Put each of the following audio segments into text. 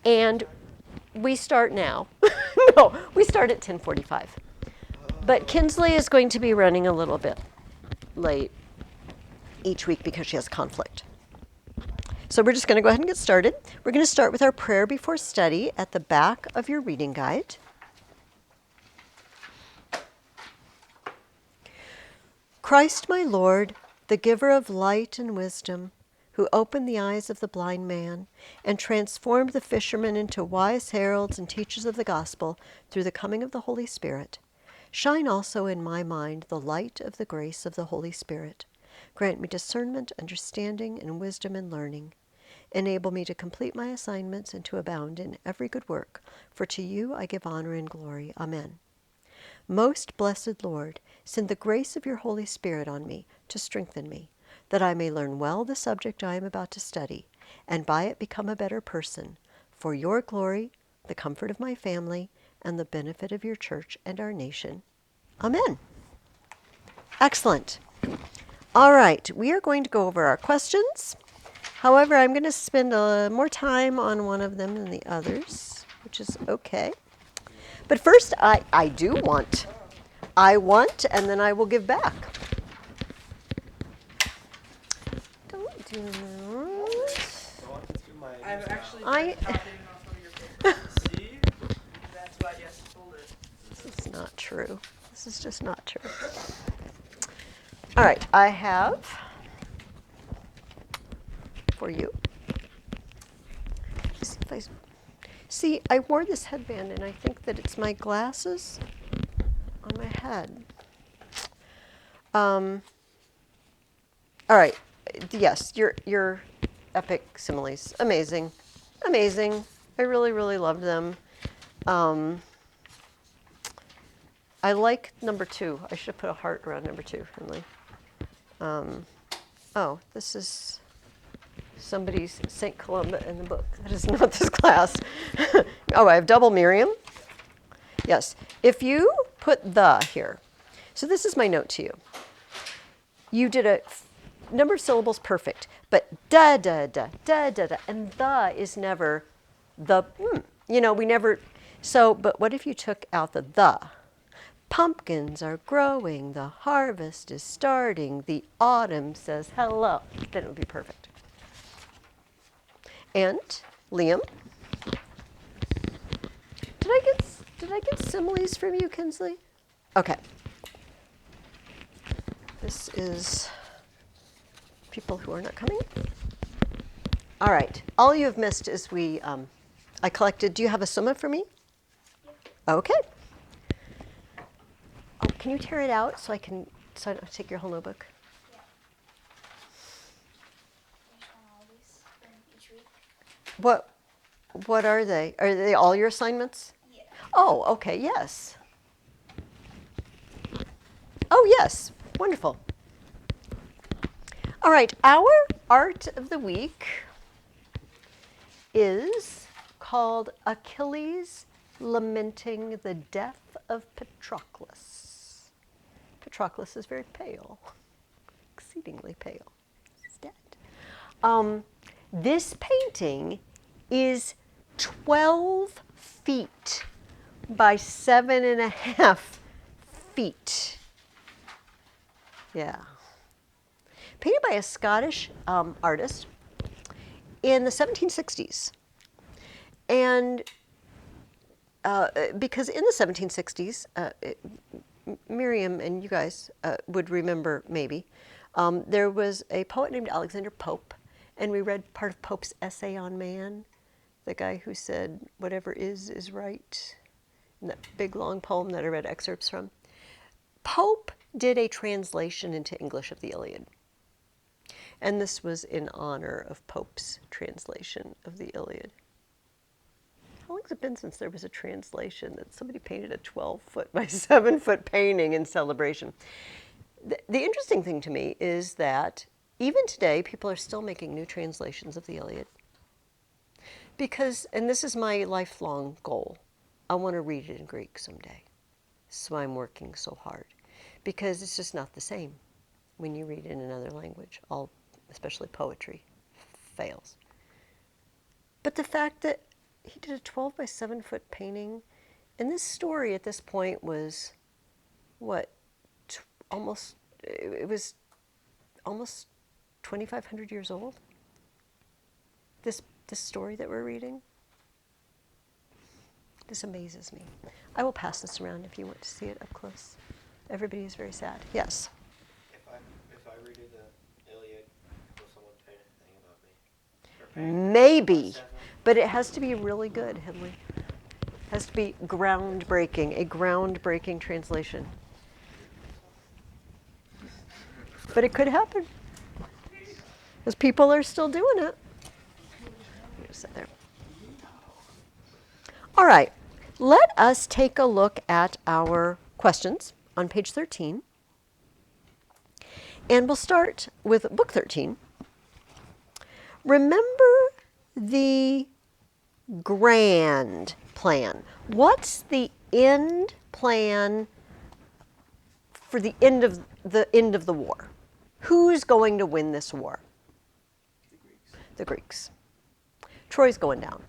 And we start now. No, we start at 10:45. But Kinsley is going to be running a little bit late each week because she has conflict. So we're just going to go ahead and get started. We're going to start with our prayer before study at the back of your reading guide. Christ my Lord, the giver of light and wisdom, who opened the eyes of the blind man and transformed the fishermen into wise heralds and teachers of the gospel through the coming of the Holy Spirit, shine also in my mind the light of the grace of the Holy Spirit. Grant me discernment, understanding, and wisdom in learning. Enable me to complete my assignments and to abound in every good work, for to you I give honor and glory. Amen. Most blessed Lord, send the grace of your Holy Spirit on me to strengthen me, that I may learn well the subject I am about to study, and by it become a better person, for your glory, the comfort of my family, and the benefit of your church and our nation. Amen. Excellent. All right, we are going to go over our questions. However, I'm going to spend more time on one of them than the others, which is okay. But first, I want, and then I will give back. Don't do that. I've actually been copying off of your paper. See? That's why yes, hold it. This is not true. This is just not true. All right, I have for you. See, I wore this headband, and I think that it's my glasses on my head. All right. Yes, your epic similes, amazing. I really, really loved them. I like number 2. I should have put a heart around number 2, Finley. Oh, this is somebody's St. Columba in the book. That is not this class. Oh, I have double Miriam. Yes. If you put the here, so this is my note to you. You did a number of syllables perfect, but da, da, da, da, da, da, and the is never the, we never, so, but what if you took out the the? Pumpkins are growing, the harvest is starting, the autumn says hello. Then it would be perfect. And Liam, did I get similes from you, Kinsley? Okay. This is people who are not coming. All right. All you have missed is I collected. Do you have a summa for me? Yeah. Okay. Oh, can you tear it out so I don't have to take your whole notebook? Yeah. Each one all these in each week. What are they? Are they all your assignments? Yeah. Oh, okay, yes. Oh, yes. Wonderful. All right, our art of the week is called Achilles Lamenting the Death of Patroclus. Patroclus is very pale, exceedingly pale. He's dead. This painting is 12 feet by 7.5 feet. Yeah. Painted by a Scottish artist in the 1760s. And because in the 1760s, Miriam and you guys would remember maybe, there was a poet named Alexander Pope, and we read part of Pope's essay on man, the guy who said, whatever is right, in that big long poem that I read excerpts from. Pope did a translation into English of the Iliad. And this was in honor of Pope's translation of the Iliad. How long has it been since there was a translation that somebody painted a 12-foot by 7-foot painting in celebration? The interesting thing to me is that even today, people are still making new translations of the Iliad. Because, and this is my lifelong goal, I want to read it in Greek someday. So I'm working so hard. Because it's just not the same when you read in another language. Especially poetry, fails. But the fact that he did a 12 by 7-foot painting. And this story at this point was, what, it was almost 2,500 years old. This story that we're reading. This amazes me. I will pass this around if you want to see it up close. Everybody is very sad. Yes. If I redid the Iliad, will someone paint anything about me? Maybe, but it has to be really good, Henley. It has to be groundbreaking, a groundbreaking translation. But it could happen, because people are still doing it. Just sit there. All right, let us take a look at our questions on page 13. And we'll start with book 13. Remember the grand plan. What's the end plan for the end of the war? Who's going to win this war? The Greeks. Troy's going down.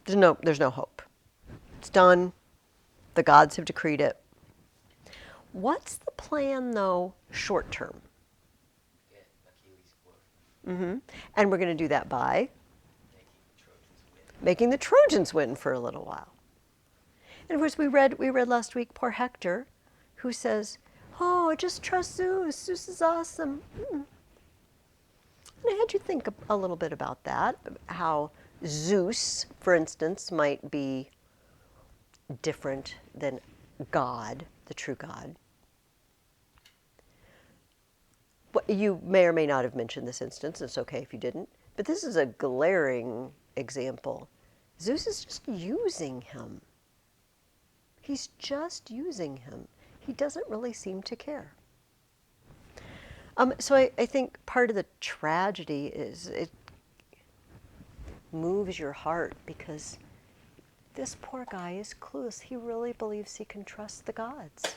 There's no hope. It's done. The gods have decreed it. What's the plan, though, short term? Get Achilles' foot. And we're going to do that by making the Trojans win for a little while. And of course, we read last week poor Hector, who says, "Oh, just trust Zeus. Zeus is awesome." And I had you think a little bit about that, how Zeus, for instance, might be different than God, the true God. You may or may not have mentioned this instance. It's okay if you didn't. But this is a glaring example. Zeus is just using him. He's just using him. He doesn't really seem to care. So I think part of the tragedy is it moves your heart, because this poor guy is clueless. He really believes he can trust the gods,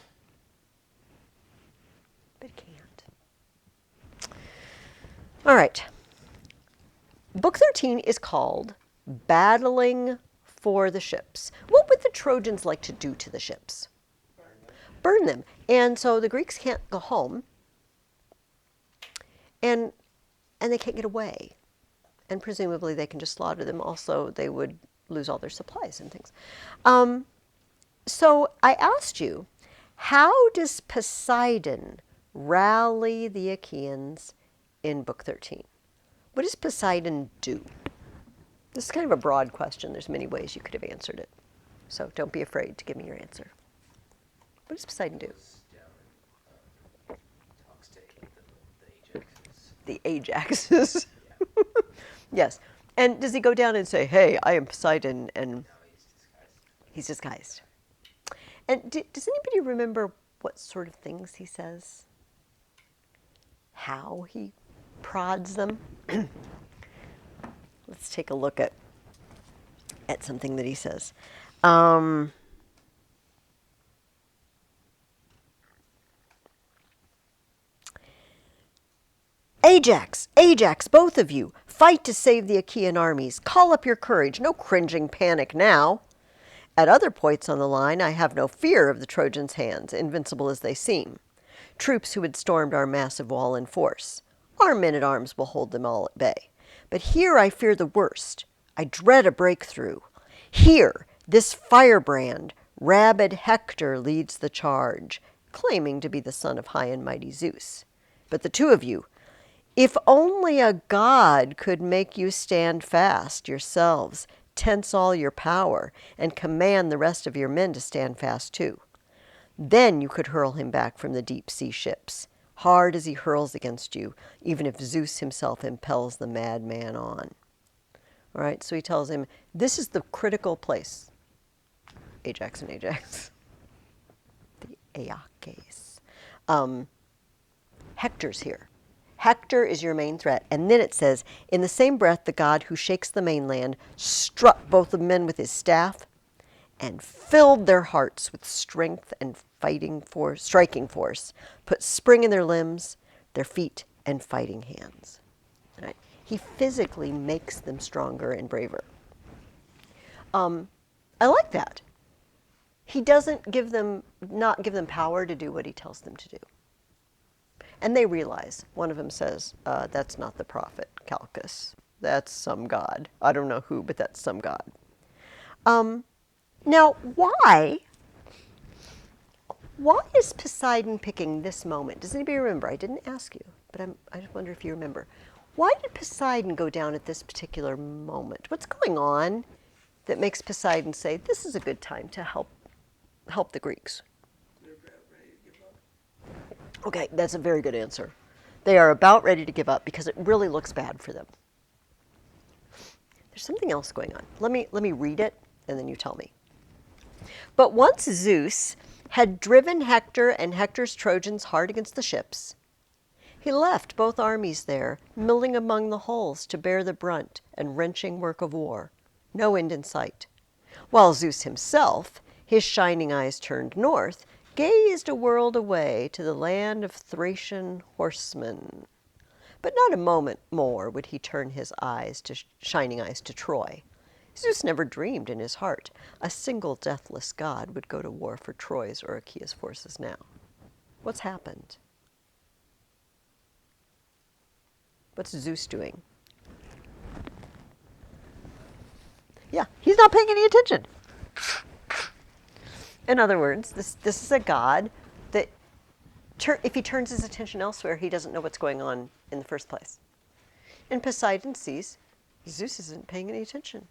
but can't. All right. Book 13 is called Battling for the Ships. What would the Trojans like to do to the ships? Burn them. And so the Greeks can't go home, and they can't get away. And presumably they can just slaughter them. Also, they would lose all their supplies and things. So I asked you, how does Poseidon rally the Achaeans in Book 13? What does Poseidon do? This is kind of a broad question. There's many ways you could have answered it. So don't be afraid to give me your answer. What does Poseidon do? Talks to the Ajaxes. The Ajaxes. Yes. And does he go down and say, "Hey, I am Poseidon," and No, he's he's disguised. disguised? And does anybody remember what sort of things he says? How he prods them? Let's take a look at something that he says. Ajax, Ajax, both of you, fight to save the Achaean armies. Call up your courage. No cringing panic now. At other points on the line, I have no fear of the Trojans' hands, invincible as they seem. Troops who had stormed our massive wall in force. Our men-at-arms will hold them all at bay. But here I fear the worst. I dread a breakthrough. Here, this firebrand, rabid Hector leads the charge, claiming to be the son of high and mighty Zeus. But the two of you, if only a god could make you stand fast yourselves, tense all your power, and command the rest of your men to stand fast too. Then you could hurl him back from the deep sea ships, hard as he hurls against you, even if Zeus himself impels the madman on. All right, so he tells him, this is the critical place. Ajax and Ajax. The Ajaxes. Hector's here. Hector is your main threat. And then it says, in the same breath, the god who shakes the mainland struck both the men with his staff and filled their hearts with strength and striking force, put spring in their limbs, their feet, and fighting hands. All right. He physically makes them stronger and braver. I like that. He doesn't not give them power to do what he tells them to do. And they realize, one of them says, that's not the prophet Calchas. That's some god. I don't know who, but that's some god. Now, why is Poseidon picking this moment? Does anybody remember? I didn't ask you, but I just wonder if you remember. Why did Poseidon go down at this particular moment? What's going on that makes Poseidon say, this is a good time to help the Greeks? They're about ready to give up. Okay, that's a very good answer. They are about ready to give up because it really looks bad for them. There's something else going on. Let me read it, and then you tell me. But once Zeus had driven Hector and Hector's Trojans hard against the ships, he left both armies there, milling among the hulls to bear the brunt and wrenching work of war, no end in sight, while Zeus himself, his shining eyes turned north, gazed a world away to the land of Thracian horsemen. But not a moment more would he turn his shining eyes to Troy. Zeus never dreamed in his heart a single deathless god would go to war for Troy's or Achaea's forces now. What's happened? What's Zeus doing? Yeah, he's not paying any attention. In other words, this is a god that if he turns his attention elsewhere, he doesn't know what's going on in the first place. And Poseidon sees Zeus isn't paying any attention.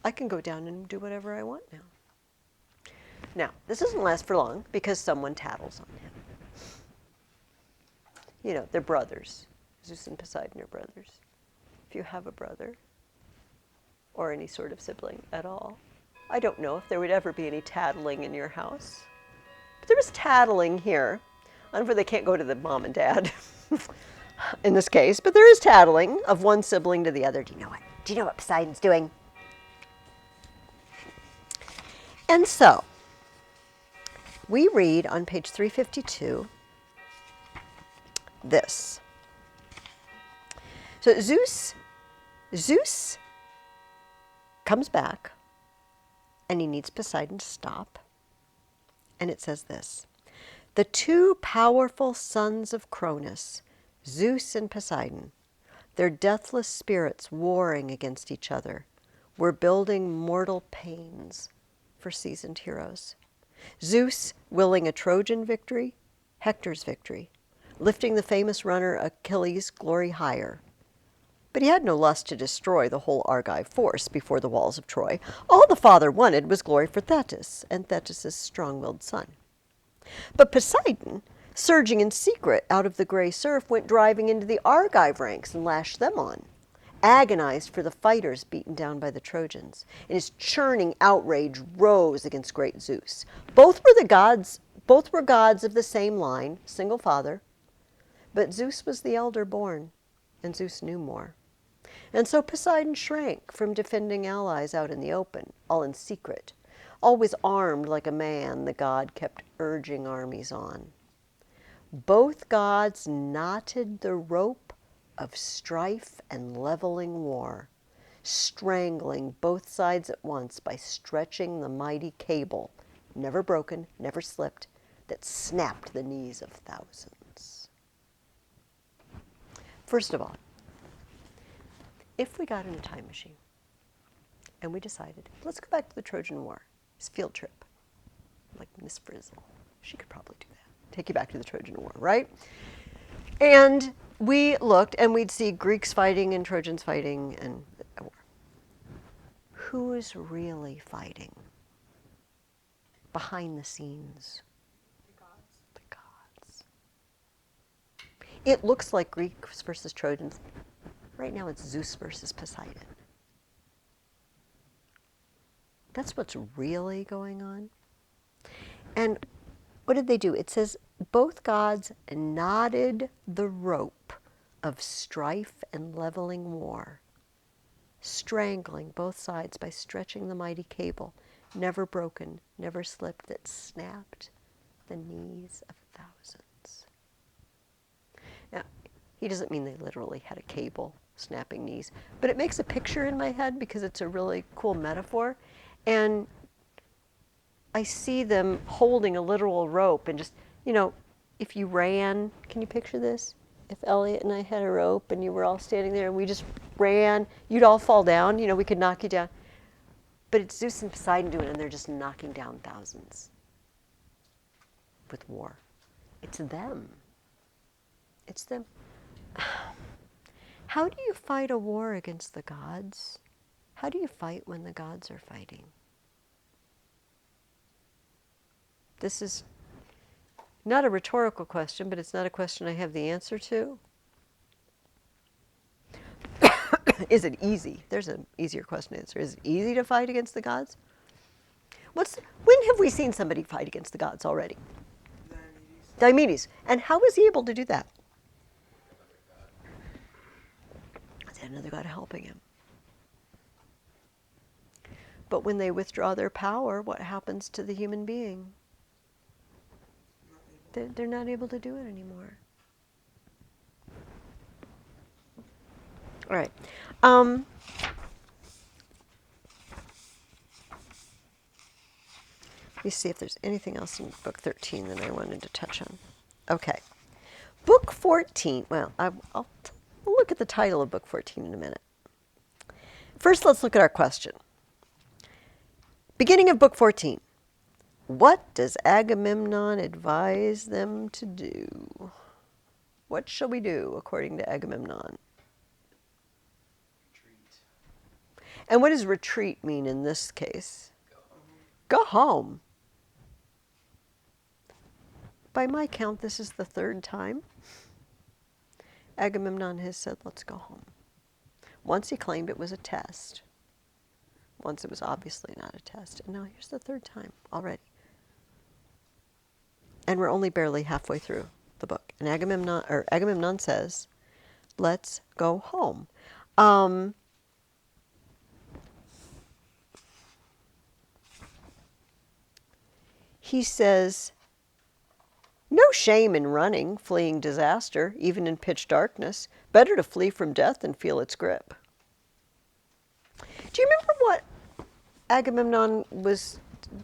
I can go down and do whatever I want now. Now, this doesn't last for long because someone tattles on him. You know, they're brothers. Zeus and Poseidon are brothers. If you have a brother or any sort of sibling at all, I don't know if there would ever be any tattling in your house. But there was tattling here. Unfortunately, they can't go to the mom and dad in this case, but there is tattling of one sibling to the other. Do you know what Poseidon's doing? And so, we read on page 352 this. So Zeus comes back, and he needs Poseidon to stop. And it says this: the two powerful sons of Cronus, Zeus and Poseidon, their deathless spirits warring against each other, were building mortal pains for seasoned heroes. Zeus willing a Trojan victory, Hector's victory, lifting the famous runner Achilles' glory higher. But he had no lust to destroy the whole Argive force before the walls of Troy. All the father wanted was glory for Thetis and Thetis' strong-willed son. But Poseidon, surging in secret out of the gray surf, went driving into the Argive ranks and lashed them on, agonized for the fighters beaten down by the Trojans. And his churning outrage rose against great Zeus. Both were gods of the same line, single father, but Zeus was the elder born, and Zeus knew more. And so Poseidon shrank from defending allies out in the open, all in secret. Always armed like a man, the god kept urging armies on. Both gods knotted the rope of strife and leveling war, strangling both sides at once by stretching the mighty cable, never broken, never slipped, that snapped the knees of thousands. First of all, if we got in a time machine and we decided, let's go back to the Trojan War, this field trip, like Miss Frizzle, she could probably do that, take you back to the Trojan War, right? And we looked and we'd see Greeks fighting and Trojans fighting and a war. Who is really fighting behind the scenes? The gods. It looks like Greeks versus Trojans. Right now it's Zeus versus Poseidon. That's what's really going on. And what did they do? It says, both gods knotted the rope of strife and leveling war, strangling both sides by stretching the mighty cable, never broken, never slipped, that snapped the knees of thousands. Now, he doesn't mean they literally had a cable snapping knees. But it makes a picture in my head because it's a really cool metaphor. And I see them holding a literal rope and just, if you ran, can you picture this? If Elliot and I had a rope and you were all standing there and we just ran, you'd all fall down, we could knock you down. But it's Zeus and Poseidon doing it, and they're just knocking down thousands with war. It's them. It's them. How do you fight a war against the gods? How do you fight when the gods are fighting? This is not a rhetorical question, but it's not a question I have the answer to. Is it easy? There's an easier question to answer. Is it easy to fight against the gods? When have we seen somebody fight against the gods already? Diomedes. And how was he able to do that? He had another god helping him. But when they withdraw their power, what happens to the human being? They're not able to do it anymore. All right. Let me see if there's anything else in book 13 that I wanted to touch on. Okay. Book 14. Well, I'll look at the title of book 14 in a minute. First, let's look at our question. Beginning of book 14. What does Agamemnon advise them to do? What shall we do, according to Agamemnon? Retreat. And what does retreat mean in this case? Go home. By my count, this is the third time Agamemnon has said, let's go home. Once he claimed it was a test. Once it was obviously not a test. And now here's the third time already. And we're only barely halfway through the book. And Agamemnon says, let's go home. He says, no shame in running, fleeing disaster, even in pitch darkness. Better to flee from death than feel its grip. Do you remember what Agamemnon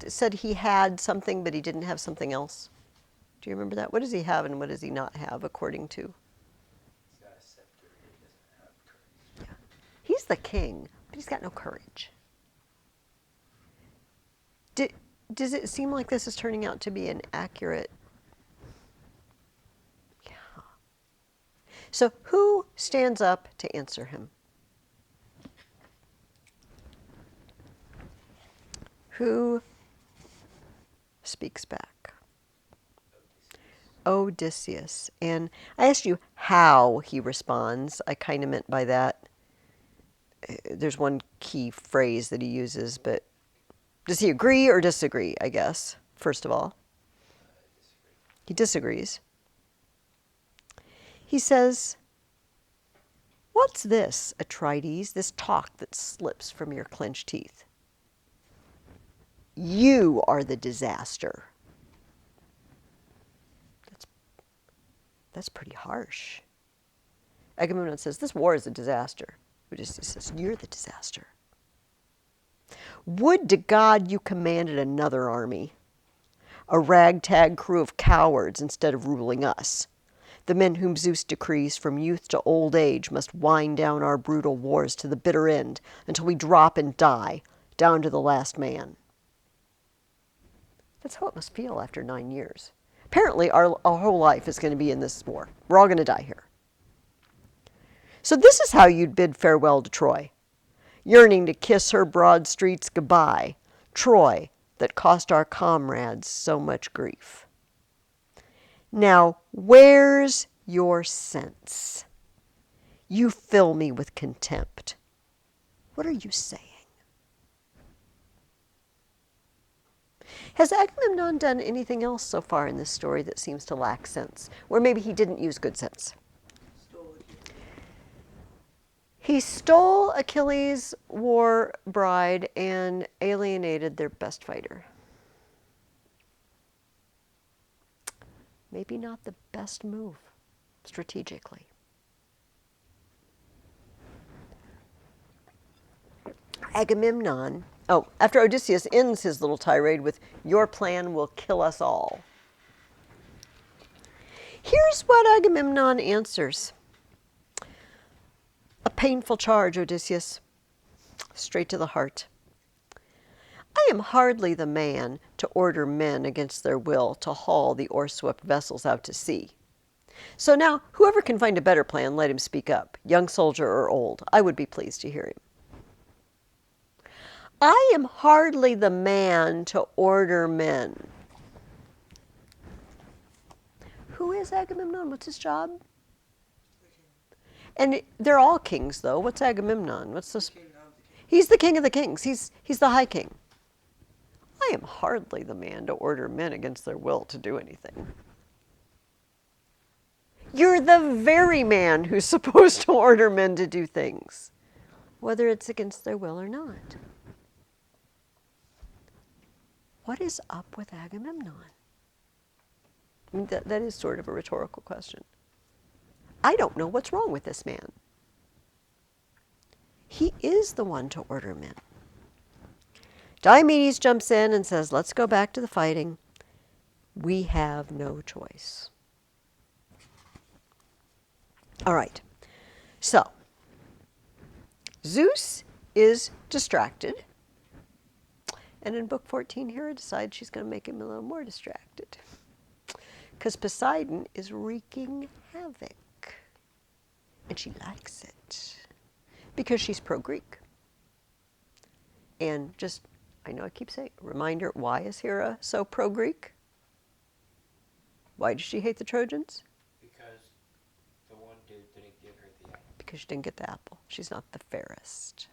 said he had something, but he didn't have something else? Do you remember that? What does he have and what does he not have, according to? He's got a scepter, but he doesn't have courage. Yeah. He's the king, but he's got no courage. Does it seem like this is turning out to be an accurate? Yeah. So who stands up to answer him? Who speaks back? Odysseus. And I asked you how he responds. I kind of meant by that, there's one key phrase that he uses, but does he agree or disagree, I guess, first of all? He disagrees. He says, what's this, Atrides, this talk that slips from your clenched teeth? You are the disaster. That's pretty harsh. Agamemnon says, this war is a disaster. Odysseus says, you're the disaster. Would to God you commanded another army, a ragtag crew of cowards instead of ruling us. The men whom Zeus decrees from youth to old age must wind down our brutal wars to the bitter end until we drop and die, down to the last man. That's how it must feel after 9 years. Apparently, our whole life is going to be in this war. We're all going to die here. So this is how you'd bid farewell to Troy, yearning to kiss her broad streets goodbye, Troy, that cost our comrades so much grief. Now, where's your sense? You fill me with contempt. What are you saying? Has Agamemnon done anything else so far in this story that seems to lack sense? Or maybe he didn't use good sense? He stole Achilles' war bride and alienated their best fighter. Maybe not the best move strategically. Agamemnon, after Odysseus ends his little tirade with, "Your plan will kill us all," here's what Agamemnon answers. "A painful charge, Odysseus, straight to the heart. I am hardly the man to order men against their will to haul the oar-swept vessels out to sea. So now, whoever can find a better plan, let him speak up, young soldier or old. I would be pleased to hear him." I am hardly the man to order men. Who is Agamemnon? What's his job? And they're all kings, though. What's Agamemnon? What's this? He's the king of the kings. He's the high king. I am hardly the man to order men against their will to do anything. You're the very man who's supposed to order men to do things, whether it's against their will or not. What is up with Agamemnon? I mean, that is sort of a rhetorical question. I don't know what's wrong with this man. He is the one to order men. Diomedes jumps in and says, "Let's go back to the fighting. We have no choice." All right. So, Zeus is distracted. And in book 14, Hera decides she's going to make him a little more distracted. Because Poseidon is wreaking havoc. And she likes it. Because she's pro-Greek. And just, I know I keep saying, reminder, why is Hera so pro-Greek? Why does she hate the Trojans? Because the one dude didn't give her the apple. Because she didn't get the apple. She's not the fairest.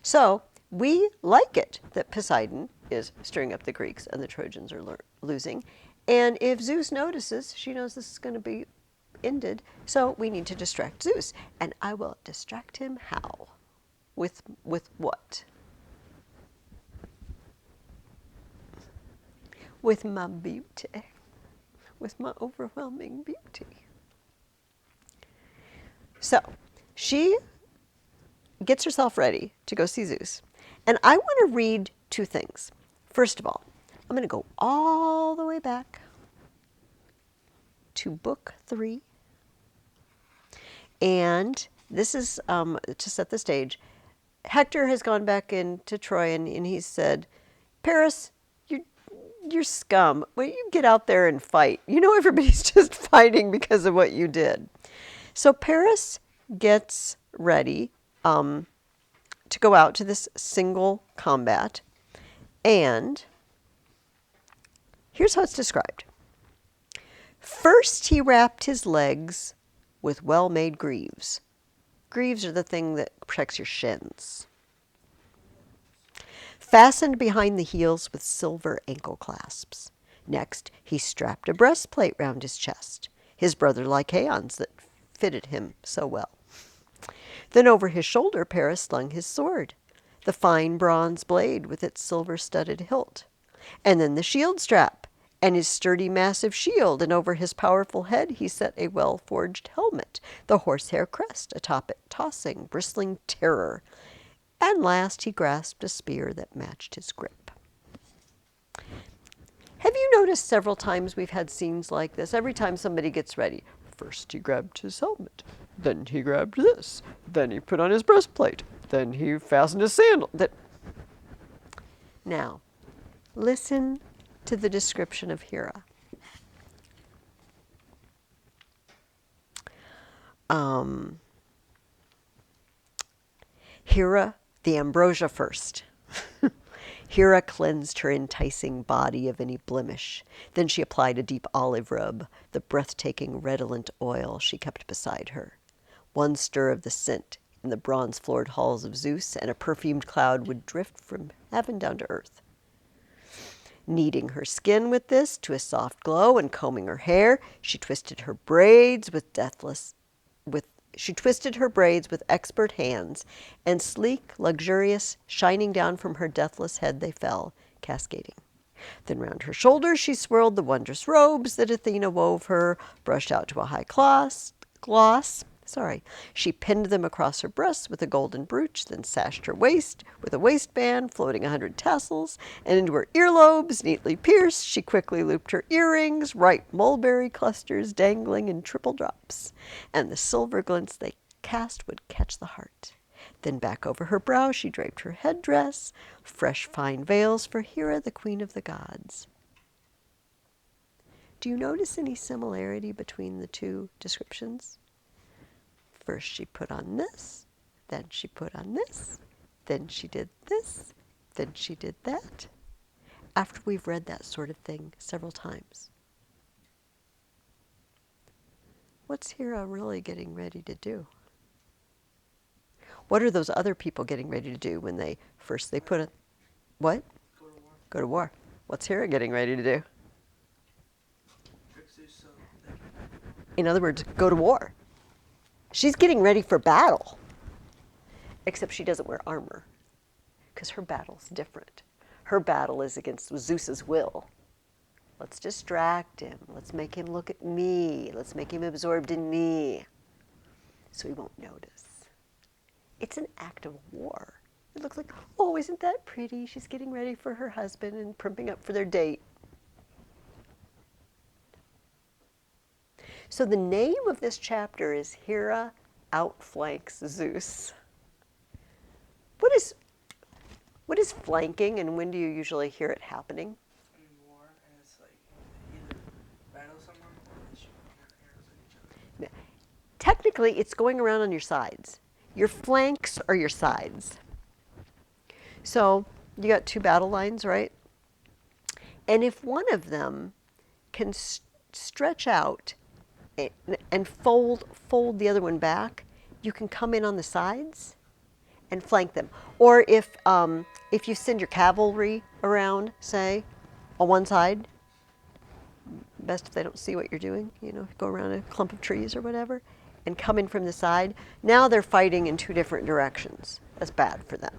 So we like it that Poseidon is stirring up the Greeks and the Trojans are losing. And if Zeus notices, she knows this is going to be ended. So we need to distract Zeus. And I will distract him how? With what? With my beauty. With my overwhelming beauty. So she gets herself ready to go see Zeus. And I want to read two things. First of all, I'm going to go all the way back to book 3. And this is to set the stage. Hector has gone back into Troy and he said, "Paris, you're scum. Well, you get out there and fight. You know everybody's just fighting because of what you did." So Paris gets ready to go out to this single combat. And here's how it's described. "First he wrapped his legs with well-made greaves." Greaves are the thing that protects your shins. "Fastened behind the heels with silver ankle clasps. Next, he strapped a breastplate round his chest, his brother Lycaon's that fitted him so well. Then over his shoulder Paris slung his sword, the fine bronze blade with its silver-studded hilt, and then the shield strap, and his sturdy massive shield, and over his powerful head he set a well-forged helmet, the horsehair crest atop it tossing, bristling terror, and last he grasped a spear that matched his grip." Have you noticed several times we've had scenes like this? Every time somebody gets ready, first he grabbed his helmet, then he grabbed this, then he put on his breastplate, then he fastened his sandal. Now, listen to the description of Hera. Hera, the ambrosia first. Hera cleansed her enticing body of any blemish. Then she applied a deep olive rub, the breathtaking redolent oil she kept beside her. One stir of the scent in the bronze-floored halls of Zeus, and a perfumed cloud would drift from heaven down to earth. Kneading her skin with this to a soft glow and combing her hair, she twisted her braids with expert hands, and sleek, luxurious, shining down from her deathless head they fell, cascading. Then round her shoulders she swirled the wondrous robes that Athena wove her, brushed out to a high gloss, Sorry. She pinned them across her breasts with a golden brooch, then sashed her waist with a waistband floating 100 tassels, and into her earlobes, neatly pierced, she quickly looped her earrings, ripe mulberry clusters dangling in triple drops, and the silver glints they cast would catch the heart. Then back over her brow she draped her headdress, fresh fine veils for Hera, the queen of the gods. Do you notice any similarity between the two descriptions? First she put on this, then she put on this, then she did this, then she did that. After we've read that sort of thing several times. What's Hera really getting ready to do? What are those other people getting ready to do when they put a, what? Go to war. Go to war. What's Hera getting ready to do? Fix this so they can- In other words, go to war. She's getting ready for battle. Except she doesn't wear armor, because her battle's different. Her battle is against Zeus's will. Let's distract him. Let's make him look at me. Let's make him absorbed in me, so he won't notice. It's an act of war. It looks like, oh, isn't that pretty? She's getting ready for her husband and primping up for their date. So the name of this chapter is Hera Outflanks Zeus. What is flanking, and when do you usually hear it happening? In war, and it's like either battle someone or they shoot arrows at each other. Technically, it's going around on your sides. Your flanks are your sides. So you got two battle lines, right? And if one of them can stretch out and fold the other one back, you can come in on the sides and flank them. Or if you send your cavalry around, say, on one side, best if they don't see what you're doing, go around a clump of trees or whatever, and come in from the side. Now they're fighting in two different directions. That's bad for them.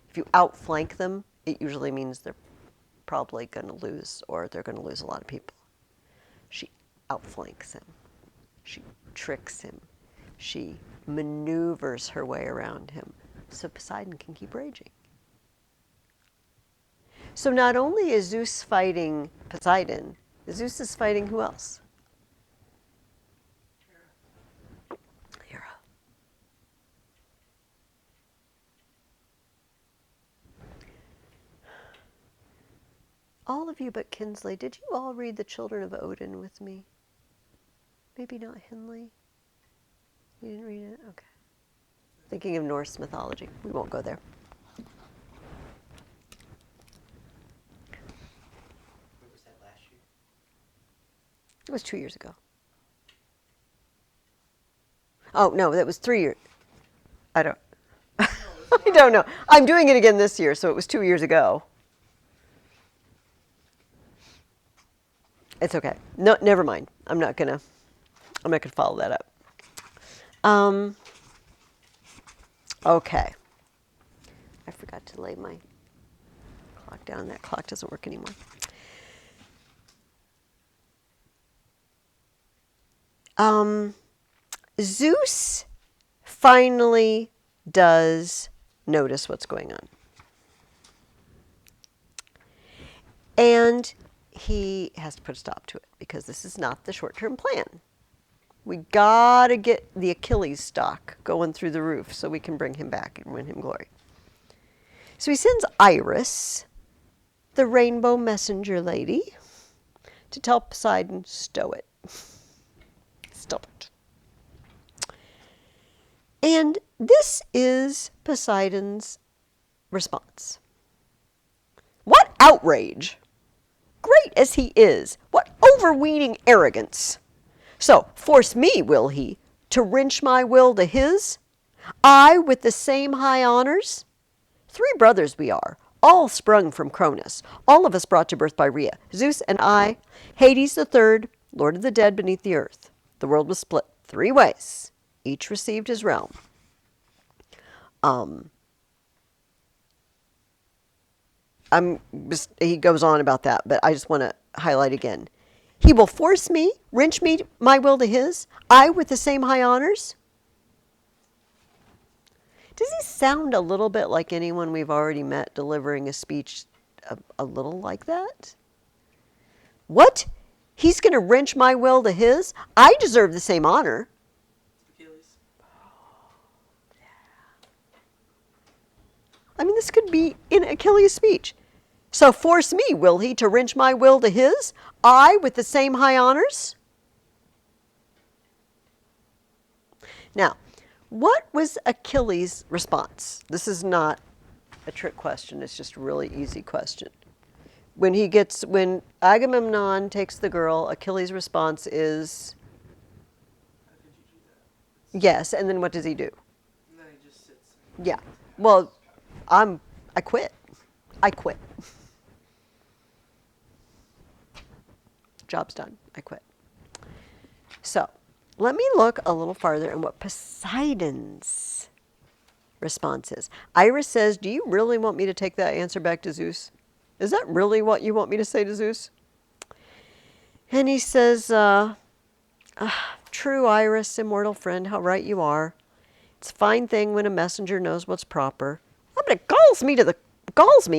If you outflank them, it usually means they're probably going to lose, or they're going to lose a lot of people. She outflanks him. She tricks him. She maneuvers her way around him so Poseidon can keep raging. So not only is Zeus fighting Poseidon, Zeus is fighting who else? Hera. All of you but Kinsley, did you all read The Children of Odin with me? Maybe not Henley? You didn't read it? Okay. Thinking of Norse mythology. We won't go there. Where was that last year? It was 2 years ago. Oh, no, that was 3 years. I don't know. I'm doing it again this year, so it was 2 years ago. It's okay. No, never mind. I'm not gonna follow that up. Okay. I forgot to lay my clock down. That clock doesn't work anymore. Zeus finally does notice what's going on. And he has to put a stop to it because this is not the short-term plan. We gotta get the Achilles stock going through the roof so we can bring him back and win him glory. So he sends Iris, the rainbow messenger lady, to tell Poseidon, stow it. Stop it. And this is Poseidon's response. What outrage! Great as he is, what overweening arrogance! So, force me, will he, to wrench my will to his? I with the same high honors? 3 brothers we are, all sprung from Cronus, all of us brought to birth by Rhea, Zeus and I, Hades the third, lord of the dead beneath the earth. The world was split 3 ways. Each received his realm. He goes on about that, but I just want to highlight again. He will force me, wrench me, my will to his, I with the same high honors. Does he sound a little bit like anyone we've already met delivering a speech a little like that? What? He's going to wrench my will to his? I deserve the same honor. Achilles. I mean, this could be in Achilles' speech. So force me, will he, to wrench my will to his? I with the same high honors? Now, what was Achilles' response? This is not a trick question. It's just a really easy question. When Agamemnon takes the girl, Achilles' response is, How could you do that? yes, and then what does he do? And then he just sits. And Yeah, well, I quit. I quit. Job's done. I quit. So, let me look a little farther at what Poseidon's response is. Iris says, do you really want me to take that answer back to Zeus? Is that really what you want me to say to Zeus? And he says, true, Iris, immortal friend, how right you are. It's a fine thing when a messenger knows what's proper. Oh, but it galls me,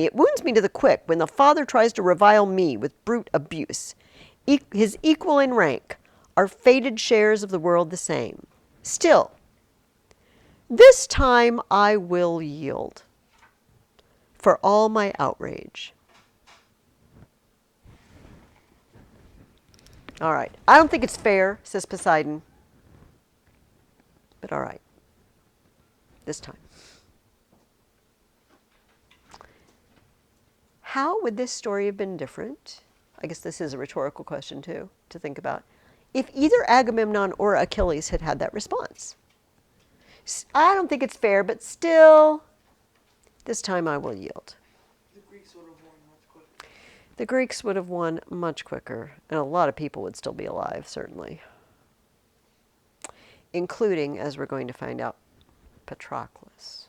it wounds me to the quick when the father tries to revile me with brute abuse. His equal in rank, our fated shares of the world the same. Still, this time I will yield for all my outrage. All right. I don't think it's fair, says Poseidon. But all right. This time. How would this story have been different? I guess this is a rhetorical question, too, to think about. If either Agamemnon or Achilles had had that response. I don't think it's fair, but still, this time I will yield. the Greeks would have won much quicker. The Greeks would have won much quicker, and a lot of people would still be alive, certainly. Including, as we're going to find out, Patroclus.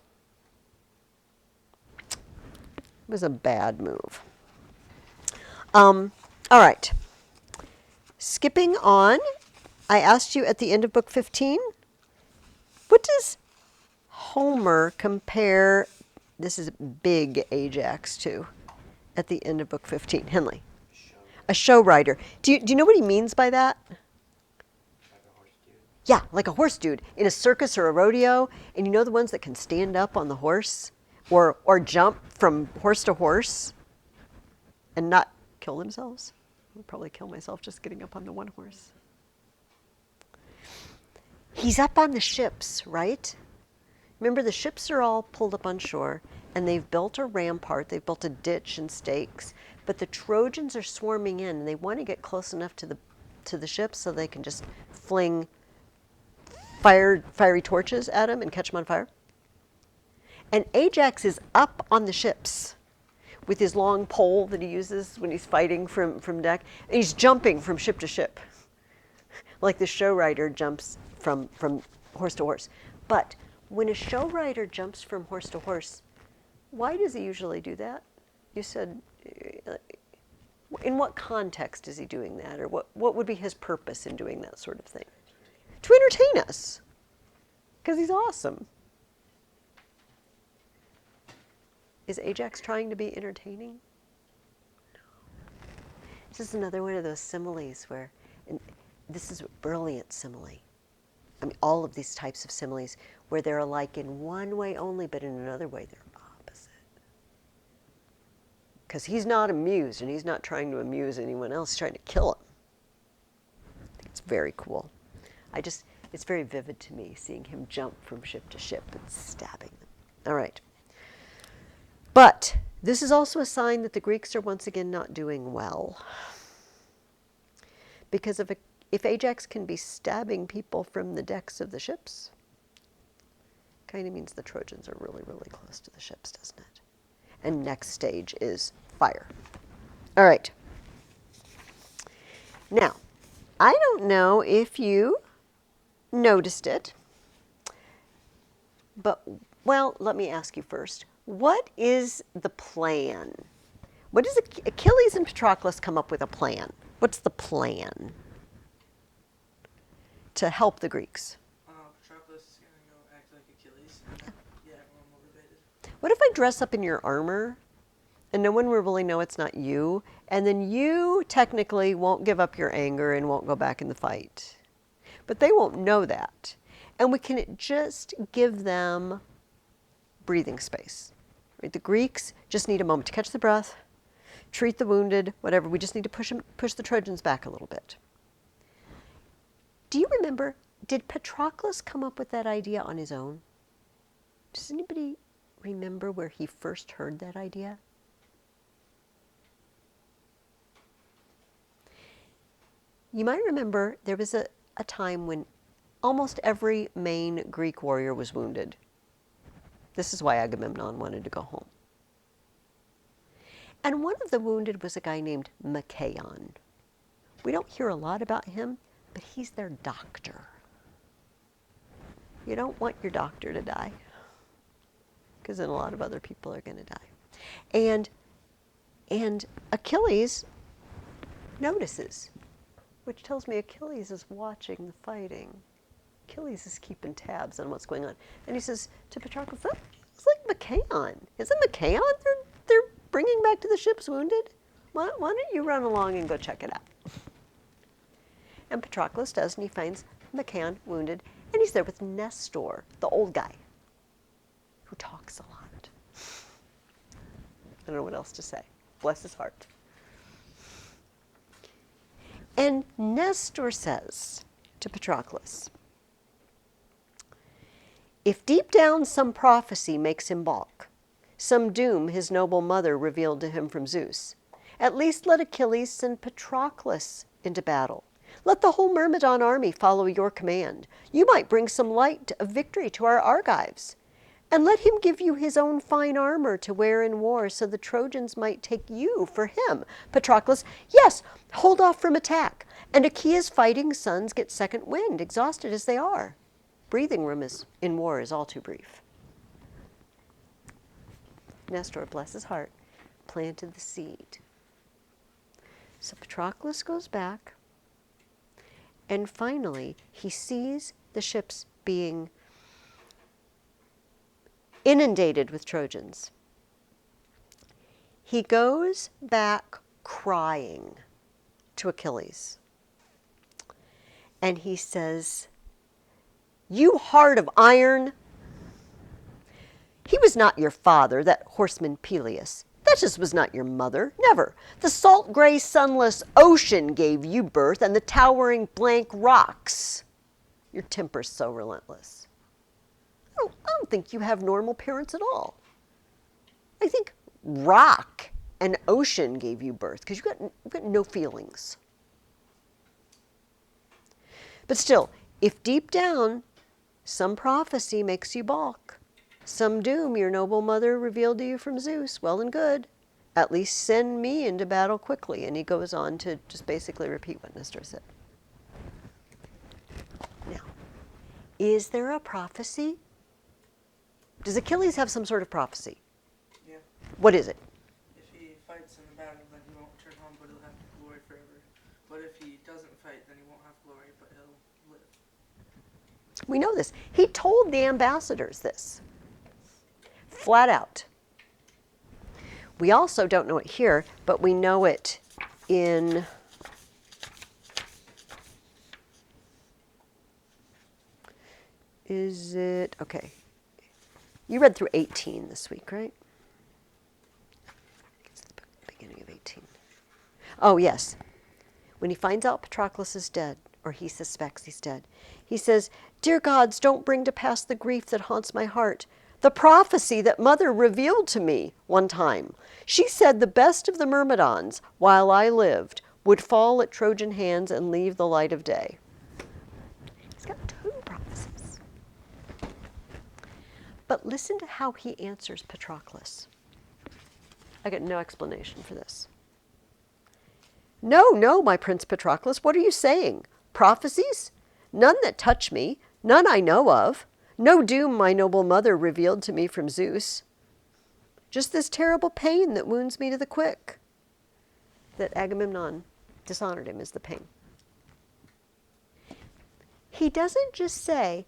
It was a bad move. All right. Skipping on, I asked you at the end of book 15, what does Homer compare, this is big Ajax to, at the end of book 15? Henley. A show rider. Do you know what he means by that? Like a horse dude. Yeah, like a horse dude in a circus or a rodeo. And you know the ones that can stand up on the horse or jump from horse to horse and not kill themselves? I'll probably kill myself just getting up on the one horse. He's up on the ships, right? Remember, the ships are all pulled up on shore, and they've built a rampart, they've built a ditch and stakes, but the Trojans are swarming in, and they want to get close enough to the ships so they can just fling fiery torches at them and catch them on fire. And Ajax is up on the ships with his long pole that he uses when he's fighting from deck, and he's jumping from ship to ship, like the show rider jumps from horse to horse. But when a show rider jumps from horse to horse, why does he usually do that? You said, in what context is he doing that? Or what would be his purpose in doing that sort of thing? To entertain us. Because he's awesome. Is Ajax trying to be entertaining? No. This is another one of those similes where, and this is a brilliant simile. I mean, all of these types of similes where they're alike in one way only, but in another way they're opposite. Because he's not amused, and he's not trying to amuse anyone else. He's trying to kill him. I think it's very cool. It's very vivid to me, seeing him jump from ship to ship and stabbing them. All right. But this is also a sign that the Greeks are once again not doing well. Because if Ajax can be stabbing people from the decks of the ships, kind of means the Trojans are really, really close to the ships, doesn't it? And next stage is fire. All right. Now, I don't know if you noticed it, but, well, let me ask you first. What is the plan? What does Achilles and Patroclus come up with a plan? What's the plan to help the Greeks? Patroclus is gonna go act like Achilles. Yeah, everyone motivated. What if I dress up in your armor and no one will really know it's not you, and then you technically won't give up your anger and won't go back in the fight? But they won't know that. And we can just give them breathing space. Right? The Greeks just need a moment to catch the breath, treat the wounded, whatever. We just need to push the Trojans back a little bit. Do you remember, did Patroclus come up with that idea on his own? Does anybody remember where he first heard that idea? You might remember there was a time when almost every main Greek warrior was wounded. This is why Agamemnon wanted to go home. And one of the wounded was a guy named Machaon. We don't hear a lot about him, but he's their doctor. You don't want your doctor to die, because then a lot of other people are going to die. And Achilles notices, which tells me Achilles is watching the fighting. Achilles is keeping tabs on what's going on. And he says to Patroclus, that looks like Machaon. Isn't Machaon they're bringing back to the ships wounded? Why don't you run along and go check it out? And Patroclus does, and he finds Machaon wounded, and he's there with Nestor, the old guy, who talks a lot. I don't know what else to say. Bless his heart. And Nestor says to Patroclus, if deep down some prophecy makes him balk, some doom his noble mother revealed to him from Zeus, at least let Achilles send Patroclus into battle. Let the whole Myrmidon army follow your command. You might bring some light of victory to our Argives. And let him give you his own fine armor to wear in war, so the Trojans might take you for him. Patroclus, yes, hold off from attack. And Achaea's fighting sons get second wind, exhausted as they are. Breathing room in war is all too brief. Nestor, bless his heart, planted the seed. So Patroclus goes back, and finally he sees the ships being inundated with Trojans. He goes back crying to Achilles. And he says, you heart of iron, he was not your father, that horseman Peleus. Thetis was not your mother, never. The salt gray sunless ocean gave you birth, and the towering blank rocks. Your temper's so relentless. I don't think you have normal parents at all. I think rock and ocean gave you birth, because you've got no feelings. But still, if deep down some prophecy makes you balk, some doom your noble mother revealed to you from Zeus, well and good. At least send me into battle quickly. And he goes on to just basically repeat what Nestor said. Now, is there a prophecy? Does Achilles have some sort of prophecy? Yeah. What is it? If he fights in the battle, then he won't return home, but he'll have glory forever. But if he doesn't fight, then he won't have glory, but he'll live. We know this. He told the ambassadors this. Flat out. We also don't know it here, but we know it in okay. You read through 18 this week, right? It's the beginning of 18. Oh, yes. When he finds out Patroclus is dead, or he suspects he's dead, he says, dear gods, don't bring to pass the grief that haunts my heart. The prophecy that mother revealed to me one time. She said the best of the Myrmidons, while I lived, would fall at Trojan hands and leave the light of day. He's got two prophecies. But listen to how he answers Patroclus. I get no explanation for this. No, my Prince Patroclus, what are you saying? Prophecies? None that touch me, none I know of. No doom my noble mother revealed to me from Zeus. Just this terrible pain that wounds me to the quick, that Agamemnon dishonored him is the pain. He doesn't just say,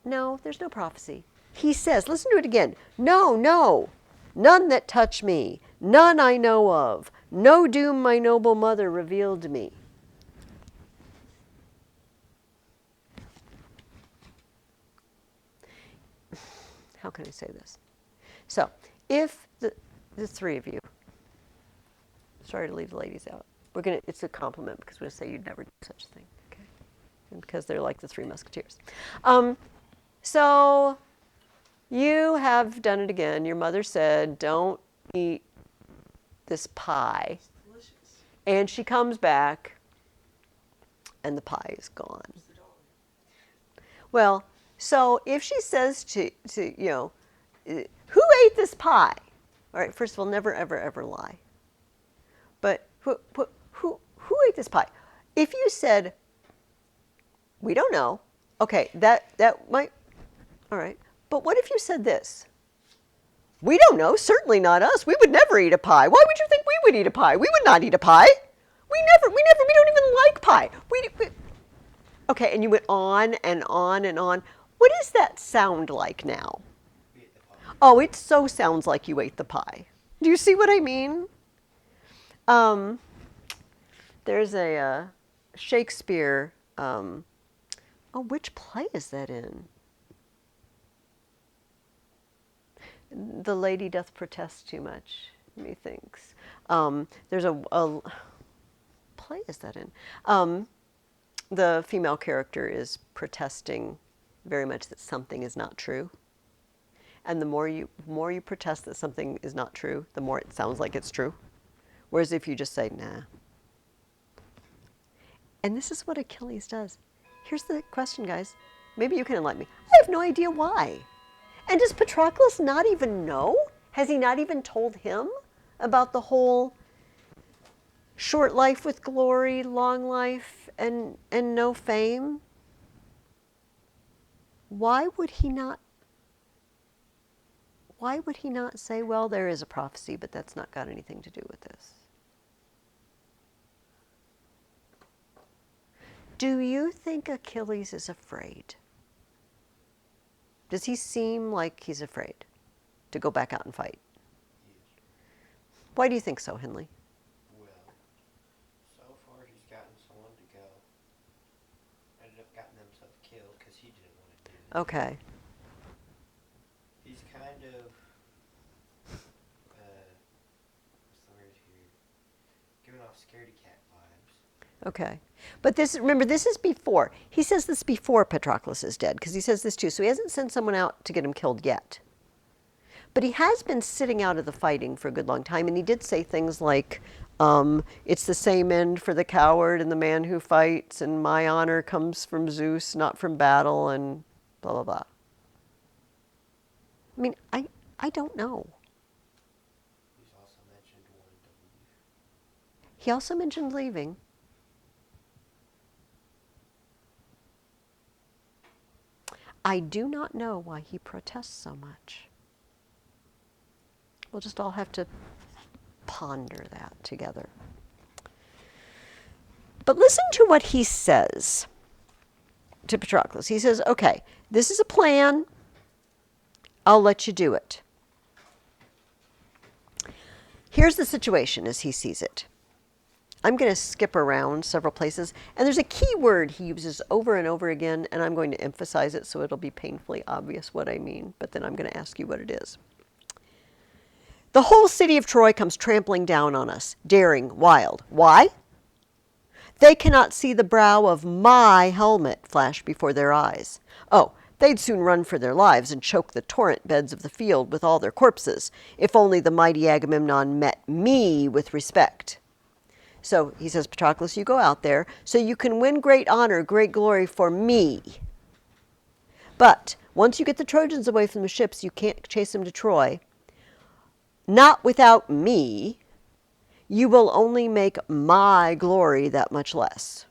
no, there's no prophecy. He says, listen to it again. No, no, none that touch me, none I know of. No doom my noble mother revealed to me. How can I say this? So, if the three of you, sorry to leave the ladies out. It's a compliment because we're going to say you'd never do such a thing, okay? And because they're like the Three Musketeers. So, you have done it again. Your mother said, don't eat this pie. It's delicious. And she comes back, and the pie is gone. It's the dog. Well, so if she says to you know, who ate this pie? All right, first of all, never, ever, ever lie. But who ate this pie? If you said, we don't know, okay, that might, all right. But what if you said this? We don't know, certainly not us. We would never eat a pie. Why would you think we would eat a pie? We would not eat a pie. We don't even like pie. Okay, and you went on and on and on. What does that sound like now? We ate the pie. Oh, it so sounds like you ate the pie. Do you see what I mean? There's a Shakespeare, which play is that in? The lady doth protest too much, methinks. There's a play is that in? The female character is protesting very much that something is not true. And the more you protest that something is not true, the more it sounds like it's true. Whereas if you just say, nah. And this is what Achilles does. Here's the question, guys. Maybe you can enlighten me. I have no idea why. And does Patroclus not even know? Has he not even told him about the whole short life with glory, long life, and no fame? Why would he not say, well, there is a prophecy, but that's not got anything to do with this? Do you think Achilles is afraid? Does he seem like he's afraid to go back out and fight? Yes. Why do you think so, Henley? Well, so far he's gotten someone to go. Ended up getting himself killed because he didn't want to do it. Okay. He's kind of, what's the word here? Giving off scaredy cat vibes. Okay. But remember, this is before. He says this before Patroclus is dead, because he says this too. So he hasn't sent someone out to get him killed yet. But he has been sitting out of the fighting for a good long time, and he did say things like, it's the same end for the coward and the man who fights, and my honor comes from Zeus, not from battle, and blah, blah, blah. I mean, I don't know. He's also mentioned wanting to leave. He also mentioned leaving. I do not know why he protests so much. We'll just all have to ponder that together. But listen to what he says to Patroclus. He says, okay, this is a plan. I'll let you do it. Here's the situation as he sees it. I'm going to skip around several places, and there's a key word he uses over and over again, and I'm going to emphasize it so it'll be painfully obvious what I mean, but then I'm going to ask you what it is. The whole city of Troy comes trampling down on us, daring, wild. Why? They cannot see the brow of my helmet flash before their eyes. Oh, they'd soon run for their lives and choke the torrent beds of the field with all their corpses, if only the mighty Agamemnon met me with respect. So he says, Patroclus, you go out there so you can win great honor, great glory for me. But once you get the Trojans away from the ships, you can't chase them to Troy. Not without me. You will only make my glory that much less.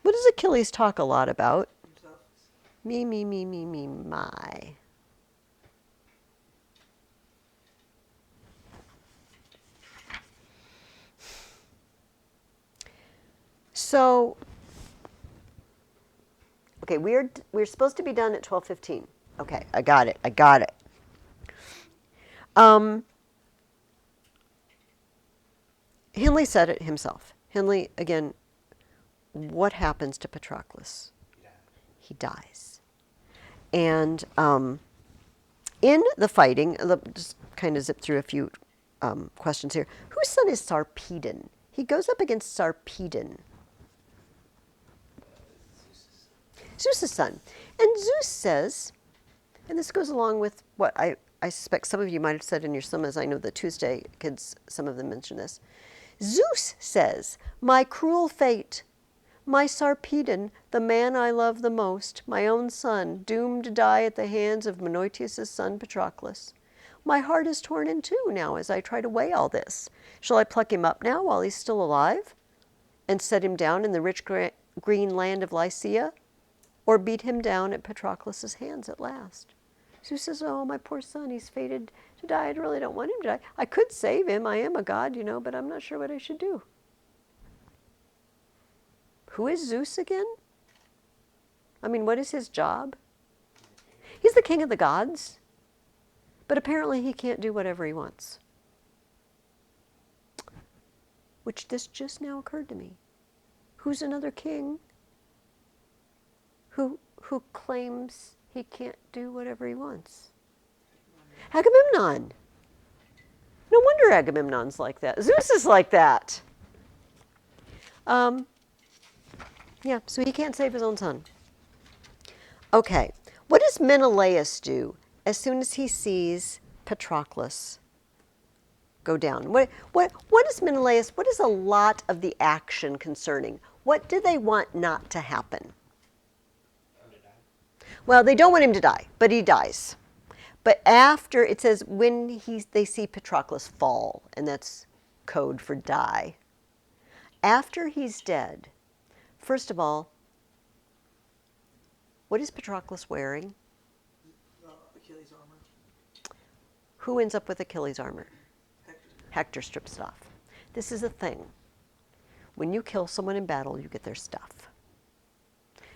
What does Achilles talk a lot about? Himself. Me, my. So, okay, we're supposed to be done at 12:15. Okay, I got it. I got it. Henley said it himself. Henley, again, what happens to Patroclus? Yeah. He dies. And in the fighting, just kind of zip through a few questions here. Whose son is Sarpedon? He goes up against Sarpedon. Zeus's son. And Zeus says, and this goes along with what I suspect some of you might have said in your summers. I know the Tuesday kids, some of them mention this. Zeus says, my cruel fate, my Sarpedon, the man I love the most, my own son, doomed to die at the hands of Menoetius' son Patroclus. My heart is torn in two now as I try to weigh all this. Shall I pluck him up now while he's still alive and set him down in the rich green land of Lycia, or beat him down at Patroclus' hands at last? Zeus says, oh, my poor son, he's fated to die. I really don't want him to die. I could save him. I am a god, but I'm not sure what I should do. Who is Zeus again? I mean, what is his job? He's the king of the gods, but apparently he can't do whatever he wants. Which this just now occurred to me. Who's another king who claims he can't do whatever he wants? Agamemnon. No wonder Agamemnon's like that. Zeus is like that. Yeah, so he can't save his own son. Okay, what does Menelaus do as soon as he sees Patroclus go down? What is Menelaus, what is a lot of the action concerning? What do they want not to happen? Well, they don't want him to die, but he dies. But after, it says when they see Patroclus fall, and that's code for die. After he's dead, first of all, what is Patroclus wearing? Achilles armor. Who ends up with Achilles armor? Hector. Hector strips it off. This is a thing. When you kill someone in battle, you get their stuff.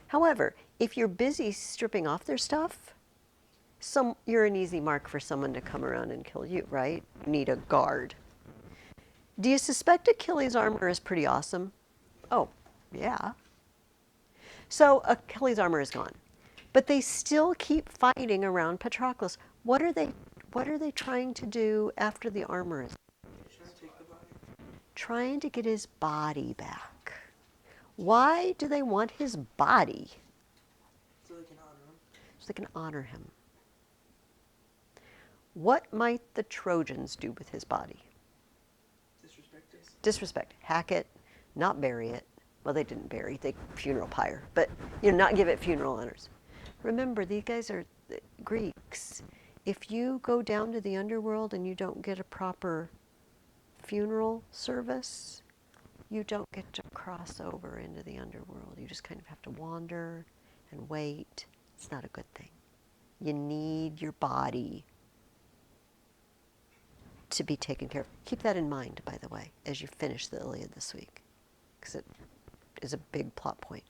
However, if you're busy stripping off their stuff, you're an easy mark for someone to come around and kill you, right? You need a guard. Do you suspect Achilles' armor is pretty awesome? Oh, yeah. So Achilles' armor is gone. But they still keep fighting around Patroclus. What are they trying to do after the armor is? Trying to take the body. Trying to get his body back. Why do they want his body? So they can honor him. So they can honor him. What might the Trojans do with his body? Disrespect us. Disrespect. Hack it, not bury it. Well, they didn't bury, they funeral pyre, but not give it funeral honors. Remember, these guys are Greeks. If you go down to the underworld and you don't get a proper funeral service, you don't get to cross over into the underworld. You just kind of have to wander and wait. It's not a good thing. You need your body to be taken care of. Keep that in mind, by the way, as you finish the Iliad this week, because it is a big plot point.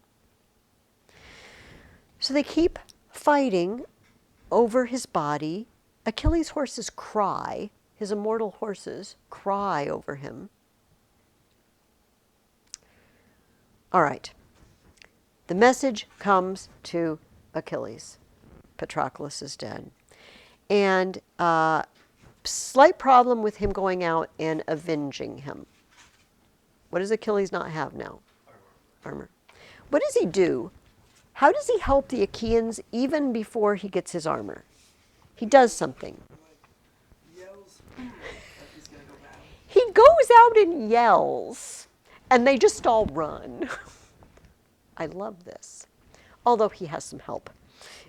So they keep fighting over his body. Achilles' horses cry. His immortal horses cry over him. All right. The message comes to Achilles. Patroclus is dead. And slight problem with him going out and avenging him. What does Achilles not have now? Armor. What does he do? How does he help the Achaeans even before he gets his armor? He does something. Yells like he's gonna go battle. He goes out and yells, and they just all run. I love this. Although he has some help.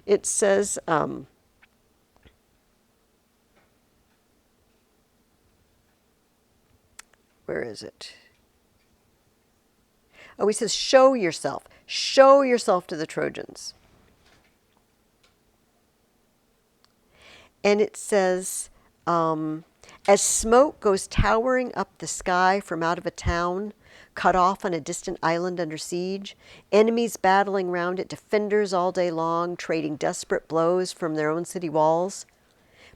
It says, where is it? Oh, he says, show yourself. Show yourself to the Trojans. And it says, as smoke goes towering up the sky from out of a town, cut off on a distant island under siege, enemies battling round it, defenders all day long, trading desperate blows from their own city walls.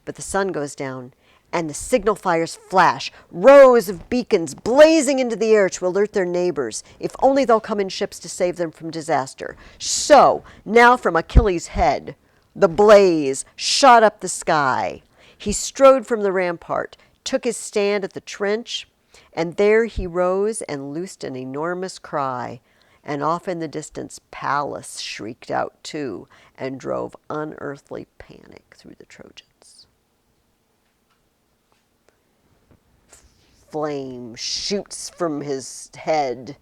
But the sun goes down, and the signal fires flash, rows of beacons blazing into the air to alert their neighbors, if only they'll come in ships to save them from disaster. So, now from Achilles' head, the blaze shot up the sky. He strode from the rampart, took his stand at the trench, and there he rose and loosed an enormous cry. And off in the distance, Pallas shrieked out too, and drove unearthly panic through the Trojans. Flame shoots from his head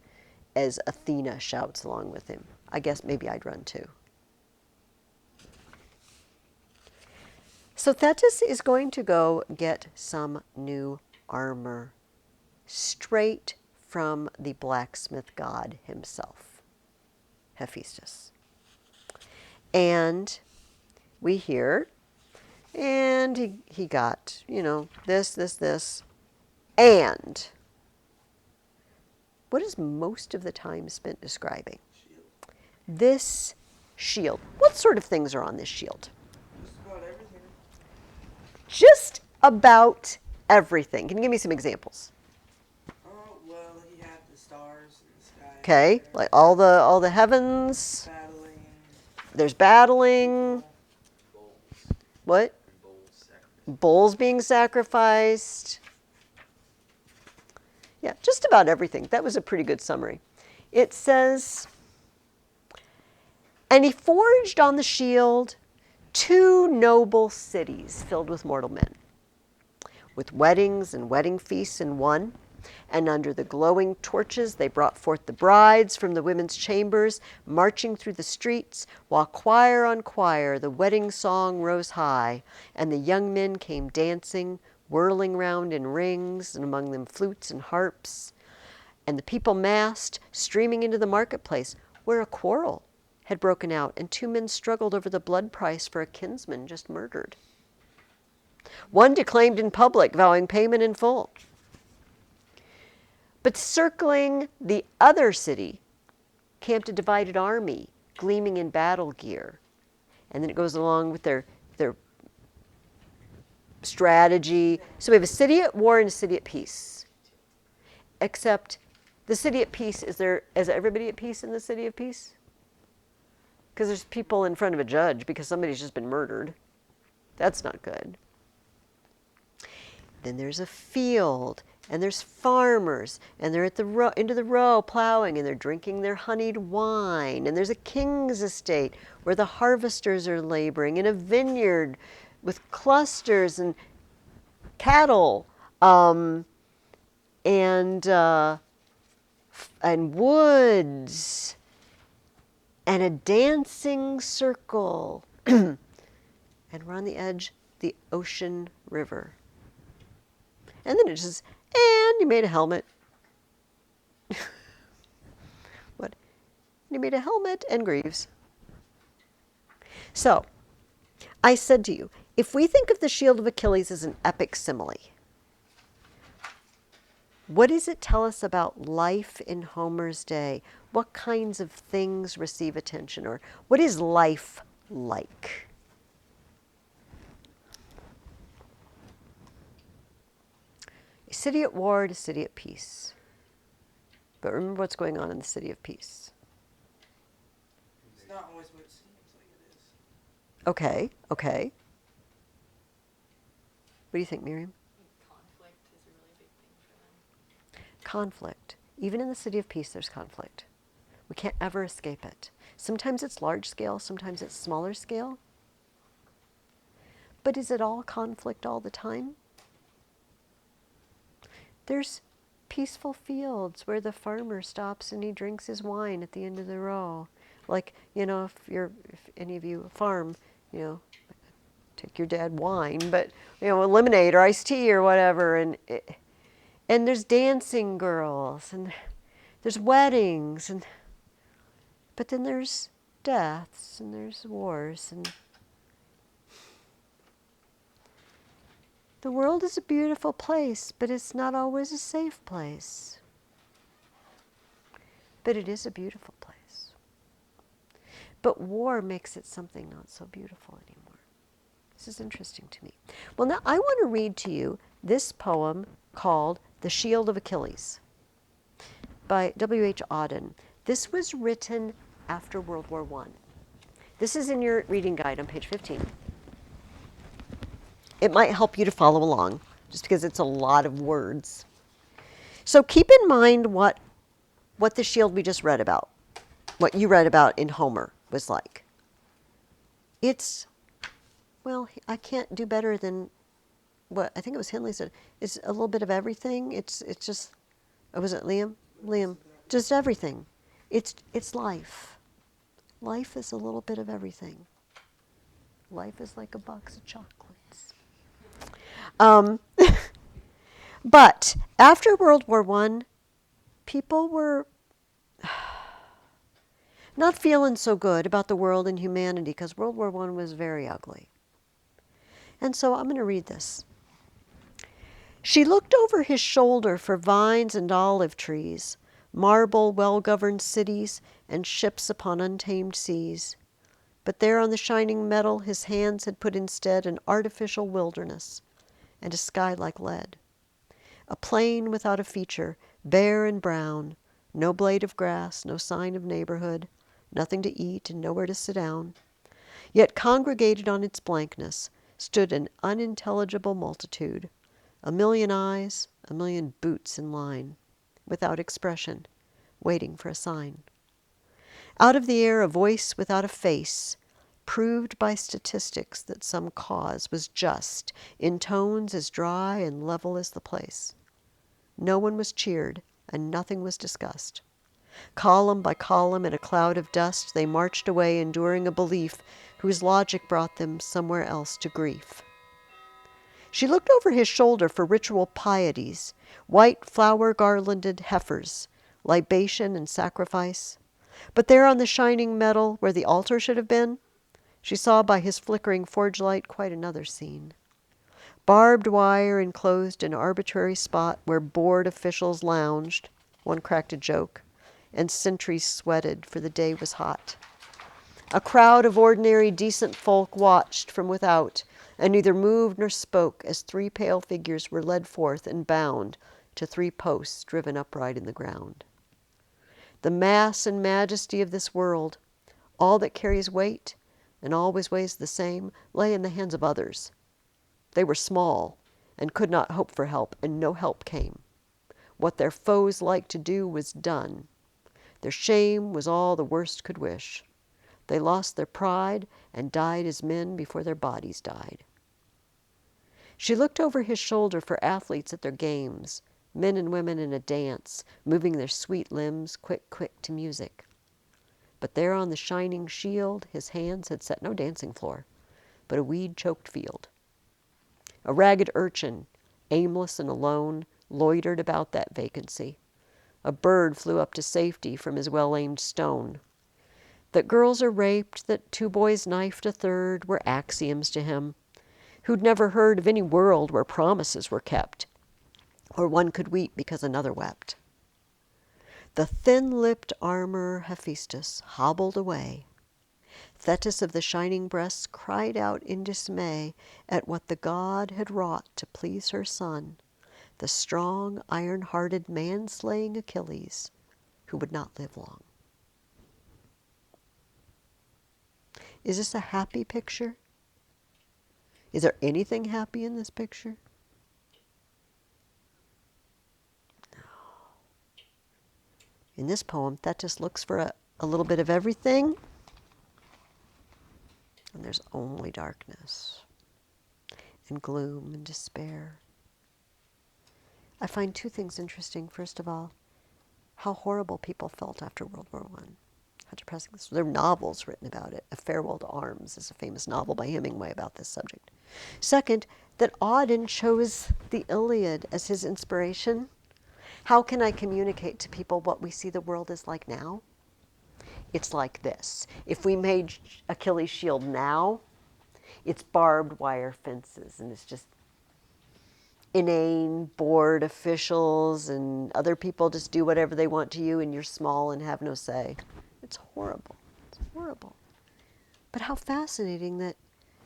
as Athena shouts along with him. I guess maybe I'd run too. So Thetis is going to go get some new armor straight from the blacksmith god himself, Hephaestus. And we hear, and he got, this. And what is most of the time spent describing? Shield. This shield. What sort of things are on this shield? Just about everything. Just about everything. Can you give me some examples? Oh, well, he had the stars in the sky. Okay, there. like all the heavens. Battling. There's battling. Bulls. What? And bulls sacrifice. Bulls being sacrificed. Yeah, just about everything. That was a pretty good summary. It says, and he forged on the shield 2 noble cities filled with mortal men, with weddings and wedding feasts in one. And under the glowing torches they brought forth the brides from the women's chambers, marching through the streets, while choir on choir the wedding song rose high, and the young men came dancing, whirling round in rings, and among them flutes and harps. And the people massed, streaming into the marketplace, where a quarrel had broken out, and 2 men struggled over the blood price for a kinsman just murdered. One declaimed in public, vowing payment in full. But circling the other city camped a divided army, gleaming in battle gear. And then it goes along with their strategy. So we have a city at war and a city at peace. Except the city at peace, is everybody at peace in the city of peace? Because there's people in front of a judge because somebody's just been murdered. That's not good. Then there's a field, and there's farmers, and they're at the into the row plowing, and they're drinking their honeyed wine. And there's a king's estate where the harvesters are laboring, in a vineyard with clusters and cattle, and woods, and a dancing circle. And we're on the edge of the ocean river. And then it says, and you made a helmet. What? You made a helmet and greaves. So, I said to you, if we think of the shield of Achilles as an epic simile, what does it tell us about life in Homer's day? What kinds of things receive attention? Or what is life like? A city at war, a city at peace. But remember what's going on in the city of peace. It's not always what it seems like it is. Okay. What do you think, Miriam? Conflict is a really big thing for them. Conflict. Even in the city of peace, there's conflict. We can't ever escape it. Sometimes it's large scale, sometimes it's smaller scale. But is it all conflict all the time? There's peaceful fields where the farmer stops and he drinks his wine at the end of the row. Like, if any of you farm, take your dad wine, but, lemonade or iced tea or whatever. And there's dancing girls and there's weddings, but then there's deaths and there's wars. And the world is a beautiful place, but it's not always a safe place. but it is a beautiful place. But war makes it something not so beautiful anymore. This is interesting to me. Well, now I want to read to you this poem called The Shield of Achilles by W.H. Auden. This was written after World War I. This is in your reading guide on page 15. It might help you to follow along, just because it's a lot of words. So keep in mind what the shield we just read about, what you read about in Homer was like. It's, well, I can't do better than what I think it was Henley said. It's a little bit of everything. It's just, oh, was it Liam? Liam, just everything. It's life. Life is a little bit of everything. Life is like a box of chocolates. But after World War I, people were not feeling so good about the world and humanity because World War I was very ugly. And so I'm going to read this. She looked over his shoulder for vines and olive trees, marble, well-governed cities, and ships upon untamed seas. But there on the shining metal his hands had put instead an artificial wilderness and a sky like lead. A plain without a feature, bare and brown, no blade of grass, no sign of neighborhood, nothing to eat and nowhere to sit down. Yet congregated on its blankness stood an unintelligible multitude, a million eyes, a million boots in line, without expression, waiting for a sign. Out of the air a voice without a face, proved by statistics that some cause was just, in tones as dry and level as the place. No one was cheered, and nothing was discussed. Column by column in a cloud of dust, they marched away, enduring a belief whose logic brought them somewhere else to grief. She looked over his shoulder for ritual pieties, white flower-garlanded heifers, libation and sacrifice. But there on the shining metal, where the altar should have been, she saw by his flickering forge light quite another scene. Barbed wire enclosed an arbitrary spot where bored officials lounged, one cracked a joke, and sentries sweated, for the day was hot. A crowd of ordinary, decent folk watched from without, and neither moved nor spoke as three pale figures were led forth and bound to three posts driven upright in the ground. The mass and majesty of this world, all that carries weight and always weighs the same, lay in the hands of others. They were small and could not hope for help, and no help came. What their foes liked to do was done. Their shame was all the worst could wish. They lost their pride and died as men before their bodies died. She looked over his shoulder for athletes at their games, men and women in a dance, moving their sweet limbs quick, quick to music. But there on the shining shield his hands had set no dancing floor, but a weed-choked field. A ragged urchin, aimless and alone, loitered about that vacancy. A bird flew up to safety from his well-aimed stone. That girls are raped, that two boys knifed a third, were axioms to him, who'd never heard of any world where promises were kept, or one could weep because another wept. The thin-lipped armorer Hephaestus hobbled away. Thetis of the shining breasts cried out in dismay at what the god had wrought to please her son, the strong, iron-hearted, man-slaying Achilles, who would not live long. Is this a happy picture? Is there anything happy in this picture? No. In this poem, Thetis looks for a little bit of everything, and there's only darkness and gloom and despair. I find two things interesting. First of all, how horrible people felt after World War I. How depressing. There are novels written about it. A Farewell to Arms is a famous novel by Hemingway about this subject. Second, that Auden chose the Iliad as his inspiration. How can I communicate to people what we see the world is like now? It's like this. If we made Achilles' shield now, it's barbed wire fences, and it's just inane board officials and other people just do whatever they want to you and you're small and have no say. It's horrible. It's horrible. But how fascinating that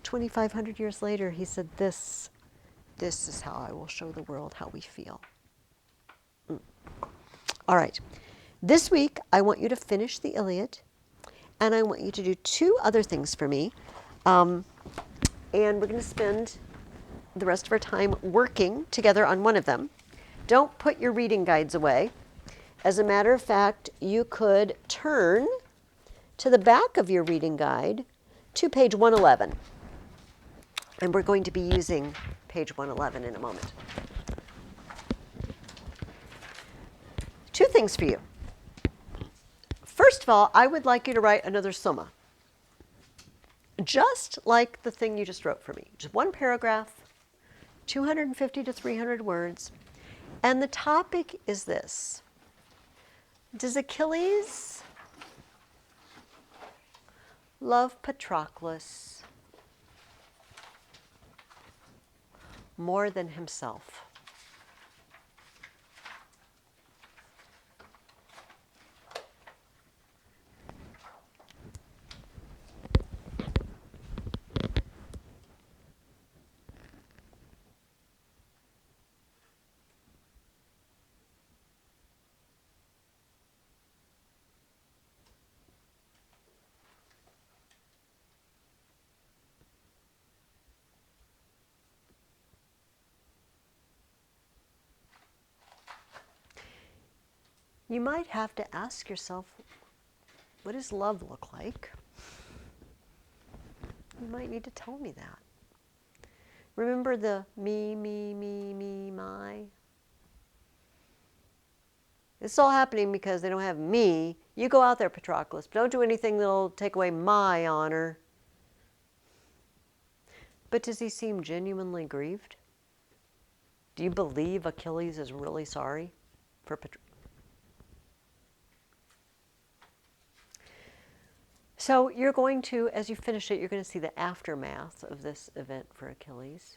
2,500 years later he said, this is how I will show the world how we feel. All right. This week, I want you to finish the Iliad, and I want you to do two other things for me. And we're going to spend the rest of our time working together on one of them. Don't put your reading guides away. As a matter of fact, you could turn to the back of your reading guide to page 111. And we're going to be using page 111 in a moment. Two things for you. First of all, I would like you to write another summa. Just like the thing you just wrote for me. Just one paragraph, 250 to 300 words. And the topic is this. Does Achilles love Patroclus more than himself? You might have to ask yourself, what does love look like? You might need to tell me that. Remember the me, my? It's all happening because they don't have me. You go out there, Patroclus, but don't do anything that'll take away my honor. But does he seem genuinely grieved? Do you believe Achilles is really sorry for Patroclus? So you're going to, as you finish it, you're going to see the aftermath of this event for Achilles.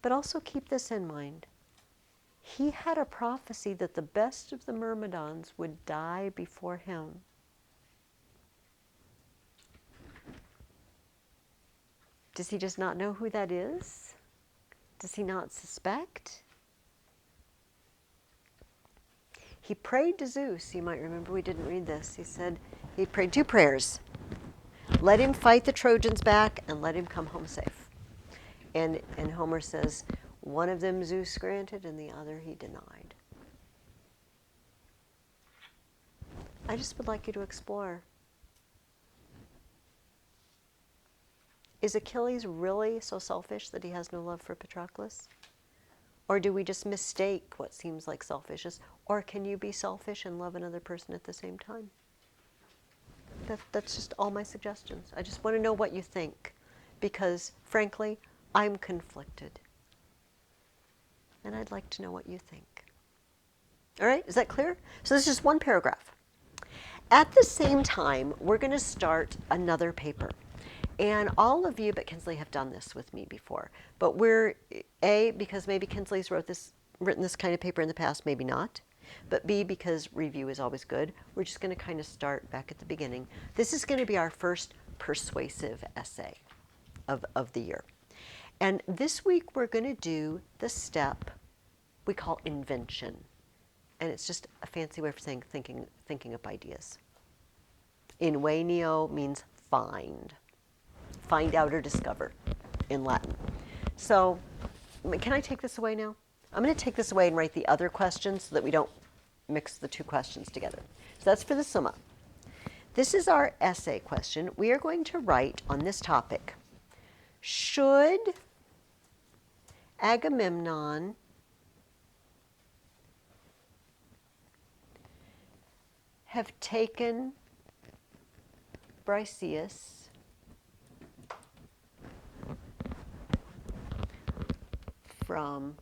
But also keep this in mind. He had a prophecy that the best of the Myrmidons would die before him. Does he just not know who that is? Does he not suspect? He prayed to Zeus. You might remember we didn't read this. He said he prayed two prayers. Let him fight the Trojans back and let him come home safe. And Homer says, one of them Zeus granted and the other he denied. I just would like you to explore. Is Achilles really so selfish that he has no love for Patroclus? Or do we just mistake what seems like selfishness? Or can you be selfish and love another person at the same time? That's just all my suggestions. I just want to know what you think. Because, frankly, I'm conflicted. And I'd like to know what you think. All right, is that clear? So this is just one paragraph. At the same time, we're going to start another paper. And all of you, but Kinsley, have done this with me before. But we're, A, because maybe Kinsley's written this kind of paper in the past, maybe not. But B, because review is always good, we're just going to kind of start back at the beginning. This is going to be our first persuasive essay of the year. And this week we're going to do the step we call invention. And it's just a fancy way for saying thinking up ideas. Invenio means find. Find out or discover in Latin. So can I take this away now? I'm going to take this away and write the other questions so that we don't mix the two questions together. So that's for the summa. This is our essay question. We are going to write on this topic. Should Agamemnon have taken Briseis from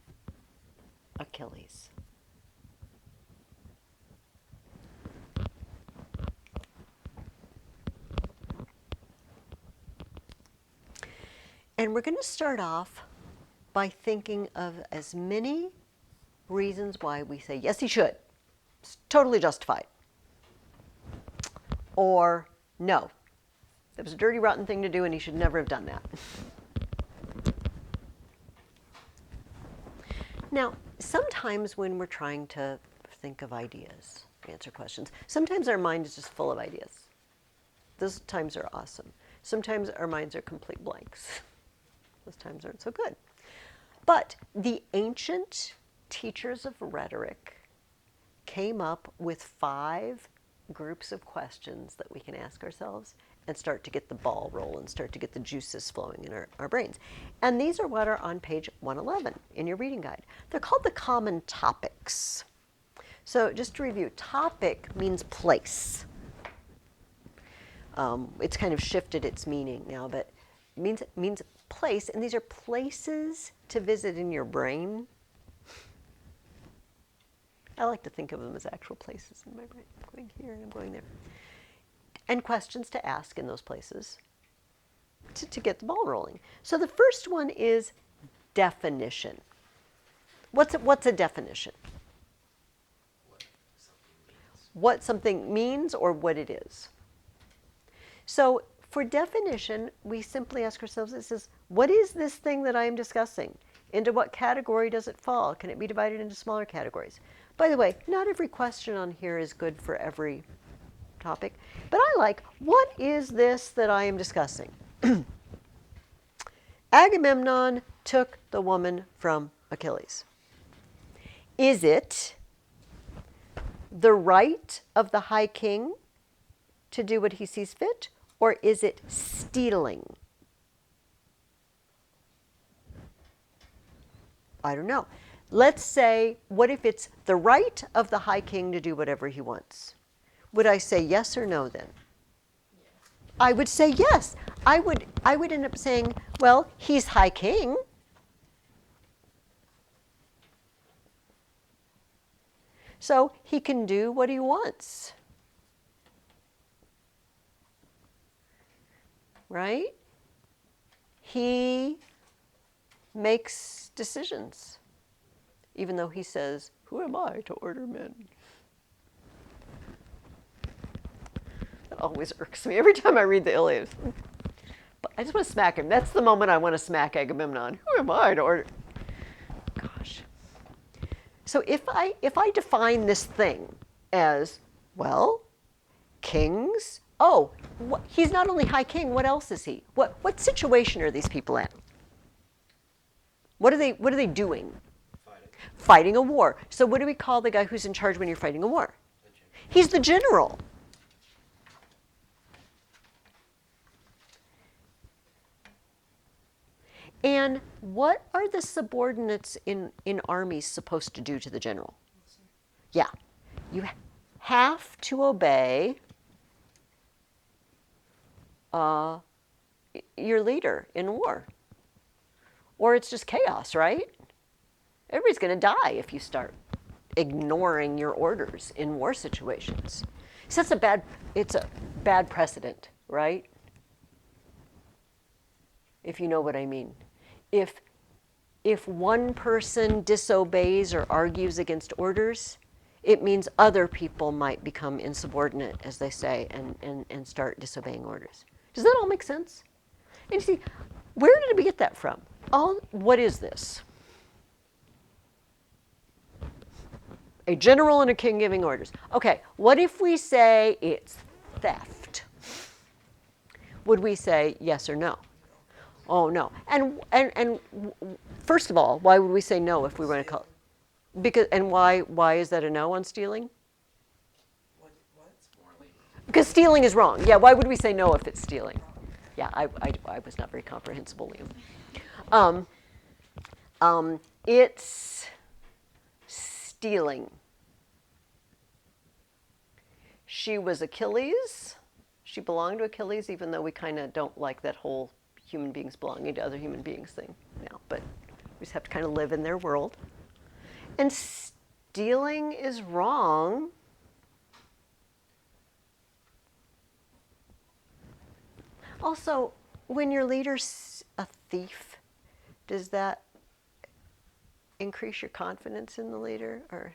Achilles? And we're going to start off by thinking of as many reasons why we say, yes, he should. It's totally justified. Or, no, that was a dirty, rotten thing to do, and he should never have done that. Now, sometimes when we're trying to think of ideas, answer questions, sometimes our mind is just full of ideas. Those times are awesome. Sometimes our minds are complete blanks. Those times aren't so good. But the ancient teachers of rhetoric came up with 5 groups of questions that we can ask ourselves and start to get the ball rolling, start to get the juices flowing in our brains. And these are what are on page 111 in your reading guide. They're called the common topics. So just to review, topic means place. It's kind of shifted its meaning now, but it means place, and these are places to visit in your brain. I like to think of them as actual places in my brain. I'm going here and I'm going there. And questions to ask in those places to get the ball rolling. So the first one is definition. What's a definition? What something means or what it is. So for definition, we simply ask ourselves, it says, what is this thing that I am discussing? Into what category does it fall? Can it be divided into smaller categories? By the way, not every question on here is good for every topic, but I like, what is this that I am discussing? Agamemnon took the woman from Achilles. Is it the right of the high king to do what he sees fit, or is it stealing? I don't know. Let's say, what if it's the right of the high king to do whatever he wants? Would I say yes or no then? Yes. I would say yes. I would end up saying, well, he's high king. So he can do what he wants. Right? He makes decisions, even though he says, who am I to order men? That always irks me every time I read the Iliad. But I just want to smack him. That's the moment I want to smack Agamemnon. Who am I to order? Gosh. So if I define this thing as, well, kings, he's not only high king, what else is he? What situation are these people in? What are they doing? Fighting a war. So what do we call the guy who's in charge when you're fighting a war? He's the general. And what are the subordinates in armies supposed to do to the general? Yeah. You have to obey your leader in war. Or it's just chaos, right? Everybody's going to die if you start ignoring your orders in war situations. So it's a bad precedent, right? If you know what I mean. If one person disobeys or argues against orders, it means other people might become insubordinate, as they say, and start disobeying orders. Does that all make sense? And you see, where did we get that from? What is this? A general and a king giving orders. Okay, what if we say it's theft? Would we say yes or no? Oh, no. And first of all, why would we say no if we were going to call it? And why is that a no on stealing? What? Morally. Because stealing is wrong. Yeah, why would we say no if it's stealing? Yeah, I was not very comprehensible, Liam. It's stealing. She was Achilles. She belonged to Achilles, even though we kind of don't like that whole human beings belonging to other human beings thing now. But we just have to kind of live in their world. And stealing is wrong. Also, when your leader's a thief, does that increase your confidence in the leader, or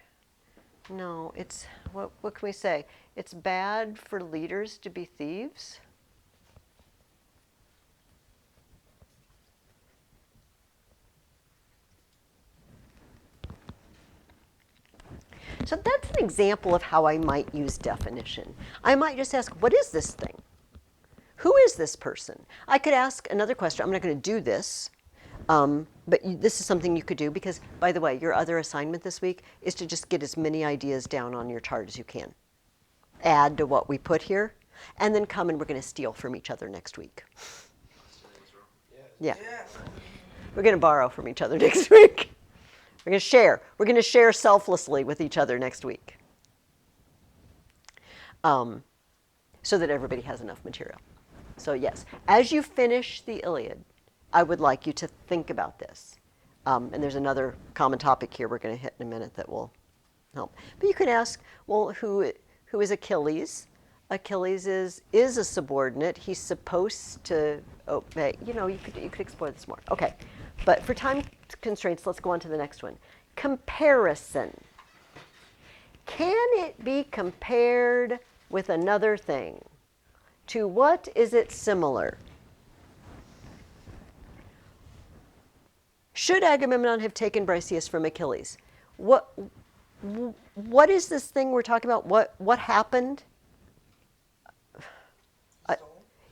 no, it's, what can we say? It's bad for leaders to be thieves. So that's an example of how I might use definition. I might just ask, what is this thing? Who is this person? I could ask another question. I'm not going to do this, but this is something you could do because, by the way, your other assignment this week is to just get as many ideas down on your chart as you can. Add to what we put here, and then come and we're going to steal from each other next week. Yeah. We're going to borrow from each other next week. We're going to share. We're going to share selflessly with each other next week, so that everybody has enough material. So yes, as you finish the Iliad, I would like you to think about this. And there's another common topic here we're going to hit in a minute that will help. But you could ask, well, who is Achilles? Achilles is a subordinate. He's supposed to obey. You know, you could explore this more. Okay, but for time constraints, let's go on to the next one. Comparison. Can it be compared with another thing? To what is it similar? Should Agamemnon have taken Briseis from Achilles? What is this thing we're talking about? What happened?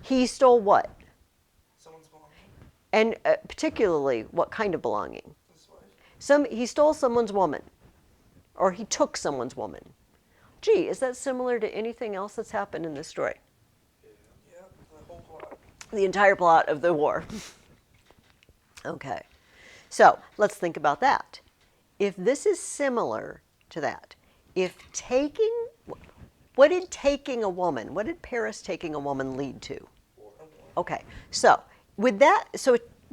He stole what? Someone's belonging. And particularly, what kind of belonging? His wife. He stole someone's woman, or he took someone's woman. Gee, is that similar to anything else that's happened in this story? Yeah, the whole plot. The entire plot of the war. Okay, so let's think about that. If this is similar to that, what did taking a woman, what did Paris taking a woman lead to? Okay, so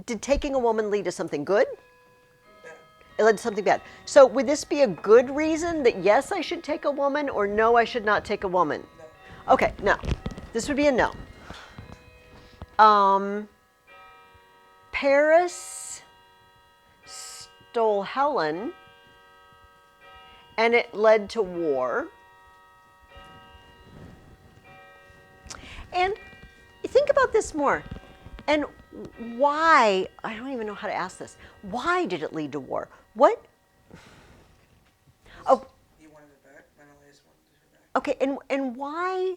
did taking a woman lead to something good? Yeah. It led to something bad. So would this be a good reason that yes, I should take a woman, or no, I should not take a woman? No. Okay, no. This would be a no. Paris stole Helen, and it led to war. And think about this more. And why, I don't even know how to ask this. Why did it lead to war? What? Oh, He wanted it back. Menelaus wanted her back. okay, and why?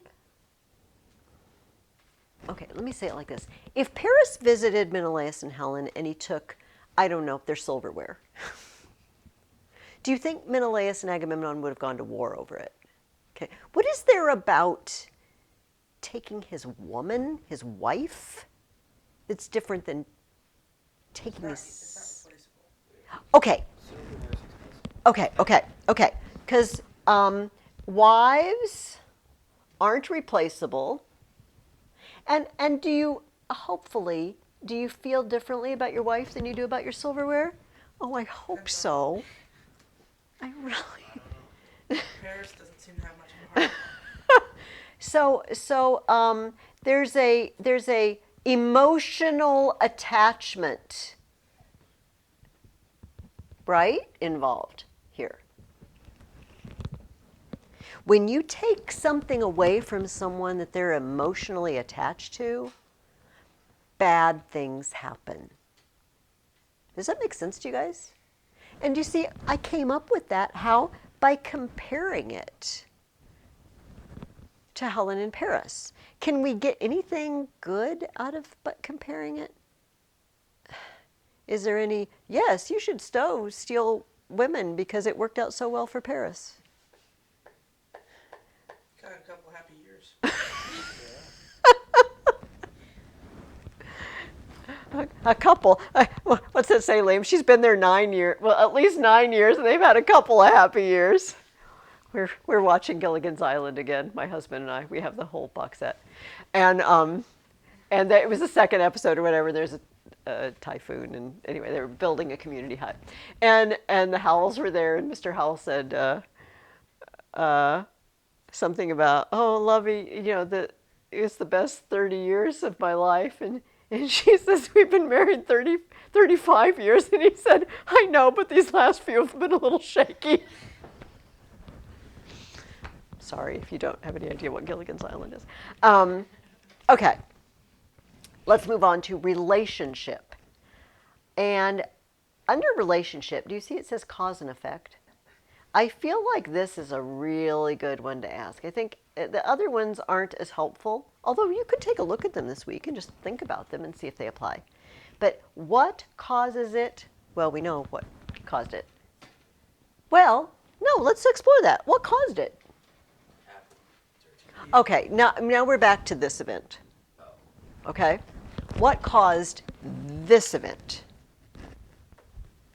Okay, let me say it like this. If Paris visited Menelaus and Helen and he took, I don't know, their silverware, do you think Menelaus and Agamemnon would have gone to war over it? Okay, what is there about taking his woman, his wife, that's different than taking his... It's not replaceable. Okay. Because wives aren't replaceable. And do you, hopefully, do you feel differently about your wife than you do about your silverware? Oh, I hope so. I really... Paris doesn't seem to have much of a heart. So there's a emotional attachment, right, involved here. When you take something away from someone that they're emotionally attached to, bad things happen. Does that make sense to you guys? And you see, I came up with that, how? By comparing it to Helen and Paris. Can we get anything good out of but comparing it? Is there any, yes, you should steal women because it worked out so well for Paris. Got a couple happy years. A couple, what's that say, Liam? She's been there 9 years, well, at least 9 years, and they've had a couple of happy years. We're watching Gilligan's Island again, my husband and I. We have the whole box set. And it was the second episode or whatever. There's a typhoon, and anyway, they were building a community hut. And the Howells were there, and Mr. Howell said something about, oh, Lovey, it was the best 30 years of my life. And And she says, we've been married 35 years. And he said, I know, but these last few have been a little shaky. Sorry if you don't have any idea what Gilligan's Island is. Okay, let's move on to relationship. And under relationship, do you see it says cause and effect? I feel like this is a really good one to ask. I think the other ones aren't as helpful, although you could take a look at them this week and just think about them and see if they apply. But what causes it? Well, we know what caused it. Well, no, let's explore that. What caused it? Okay, now we're back to this event. Okay, what caused this event?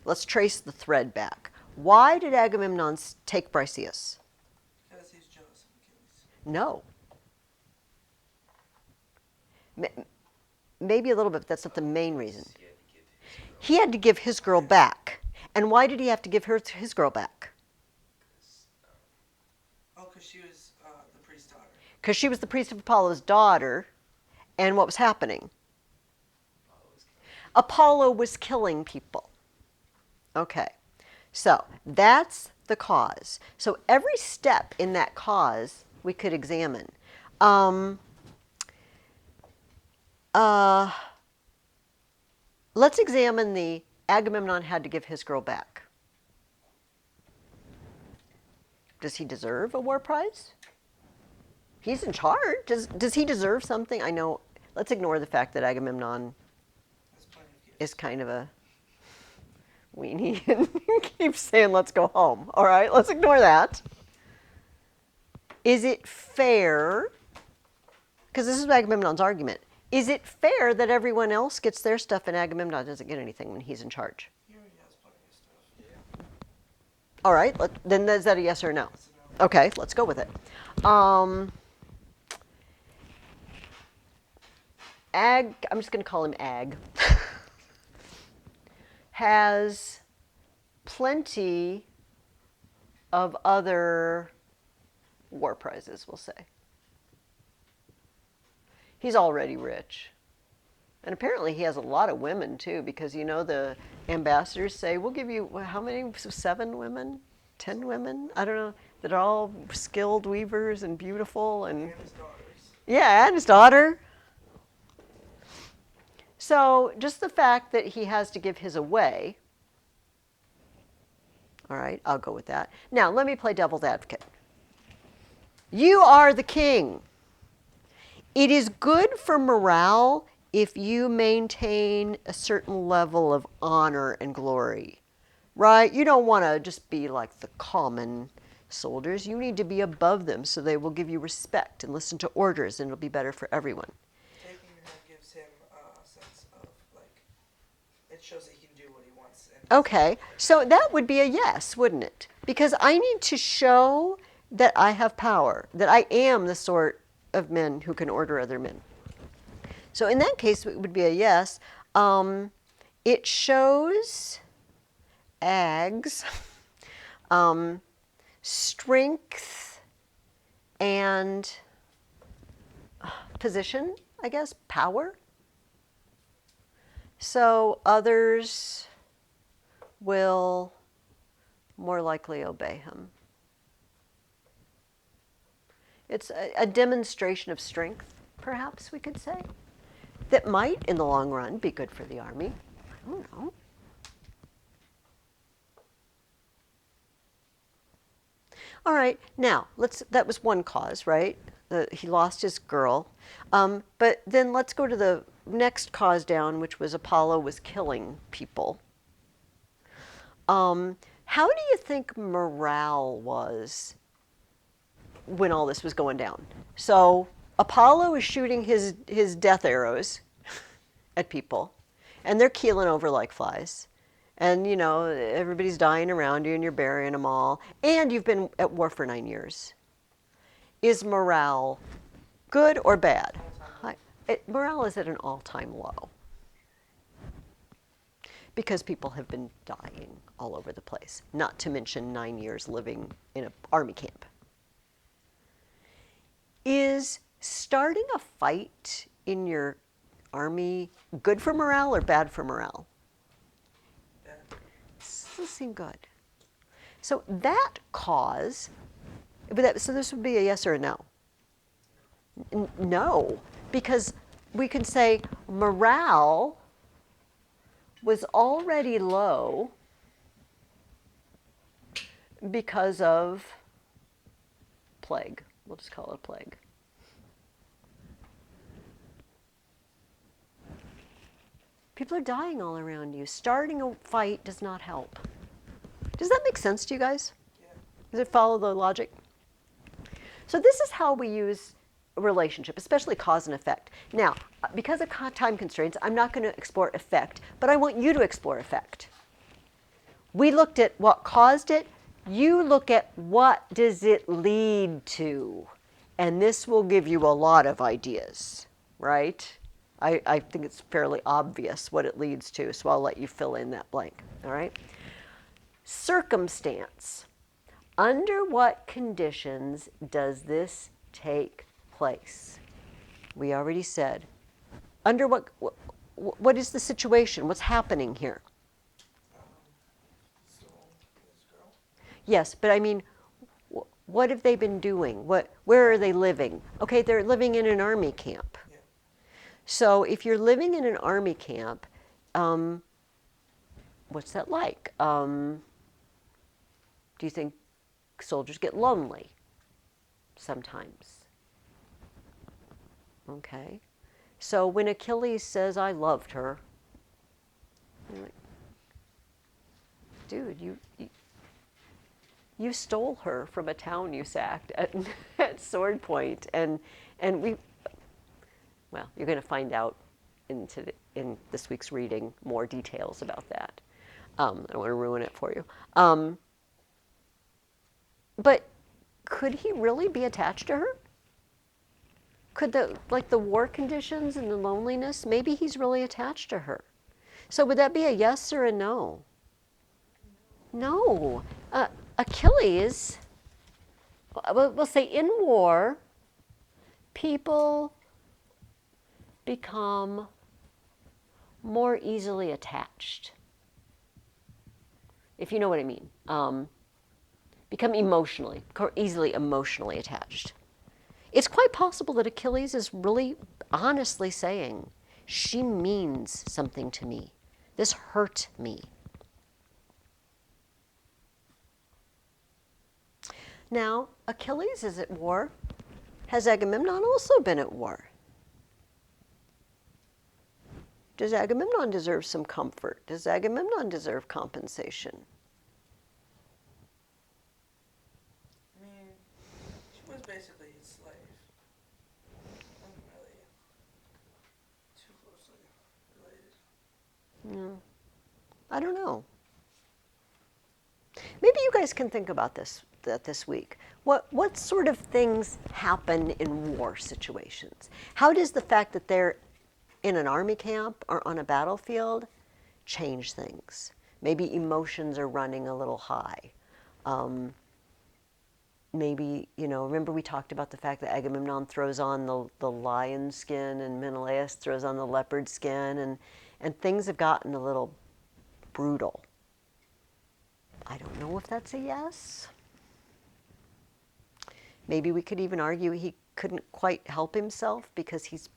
Let's trace the thread back. Why did Agamemnon take Briseis? Because he's jealous of Achilles. No. Maybe a little bit, but that's not the main reason. He had to give his girl back. And why did he have to give his girl back? Oh, because she was the priest's daughter. Because she was the priest of Apollo's daughter. And what was happening? Apollo was killing people. Okay. So that's the cause. So every step in that cause we could examine. Let's examine the Agamemnon had to give his girl back. Does he deserve a war prize? He's in charge. Does he deserve something? I know. Let's ignore the fact that Agamemnon is kind of a weenie and keeps saying, let's go home. All right, let's ignore that. Is it fair, because this is Agamemnon's argument, is it fair that everyone else gets their stuff and Agamemnon doesn't get anything when he's in charge? He already has plenty of stuff. Yeah. All right, then is that a yes or no? Okay, let's go with it. I'm just going to call him Ag, has plenty of other war prizes, we'll say. He's already rich. And apparently he has a lot of women, too, because, you know, the ambassadors say, we'll give you, how many, 7 women? 10 women? I don't know, that are all skilled weavers and beautiful. And his daughters. Yeah, and his daughter. So just the fact that he has to give his away, all right, I'll go with that. Now, let me play devil's advocate. You are the king. It is good for morale if you maintain a certain level of honor and glory, right? You don't want to just be like the common soldiers. You need to be above them so they will give you respect and listen to orders, and it'll be better for everyone. Taking your head gives him a sense of, like, it shows that he can do what he wants. And Okay, so that would be a yes, wouldn't it? Because I need to show that I have power, that I am the sort of men who can order other men. So in that case, it would be a yes. It shows Ag's strength and position, I guess, power. So others will more likely obey him. It's a demonstration of strength, perhaps we could say, that might, in the long run, be good for the army. I don't know. All right, now, that was one cause, right? He lost his girl. But then let's go to the next cause down, which was Apollo was killing people. How do you think morale was when all this was going down? So Apollo is shooting his death arrows at people, and they're keeling over like flies. And, you know, everybody's dying around you, and you're burying them all. And you've been at war for 9 years. Is morale good or bad? Morale is at an all-time low. Because people have been dying all over the place. Not to mention 9 years living in an army camp. Is starting a fight in your army good for morale or bad for morale? Bad. Doesn't seem good. So that cause, so this would be a yes or a no. No, because we can say morale was already low because of plague. We'll just call it a plague. People are dying all around you. Starting a fight does not help. Does that make sense to you guys? Yeah. Does it follow the logic? So this is how we use a relationship, especially cause and effect. Now, because of time constraints, I'm not going to explore effect, but I want you to explore effect. We looked at what caused it. You look at what does it lead to. And this will give you a lot of ideas, right? I think it's fairly obvious what it leads to, so I'll let you fill in that blank, all right? Circumstance. Under what conditions does this take place? We already said. Under what is the situation? What's happening here? Stole this girl. Yes, but I mean, what have they been doing? Where are they living? Okay, they're living in an army camp. Yeah. So if you're living in an army camp, what's that like? Do you think soldiers get lonely? Sometimes. Okay. So when Achilles says, I loved her, you're like, dude, you stole her from a town you sacked at sword point, and we, well, you're going to find out in this week's reading more details about that. I don't want to ruin it for you. But could he really be attached to her? Could the war conditions and the loneliness, maybe he's really attached to her. So would that be a yes or a no? No. Achilles, we'll say in war, people become more easily attached. If you know what I mean. Become easily emotionally attached. It's quite possible that Achilles is really honestly saying, she means something to me. This hurt me. Now, Achilles is at war. Has Agamemnon also been at war? Does Agamemnon deserve some comfort? Does Agamemnon deserve compensation? I mean, she was basically his slave. Wasn't really too closely related. No. I don't know. Maybe you guys can think about this week. What sort of things happen in war situations? How does the fact that they're in an army camp or on a battlefield change things? Maybe emotions are running a little high. Maybe, remember we talked about the fact that Agamemnon throws on the lion skin and Menelaus throws on the leopard skin, and things have gotten a little brutal. I don't know if that's a yes. Maybe we could even argue he couldn't quite help himself because he's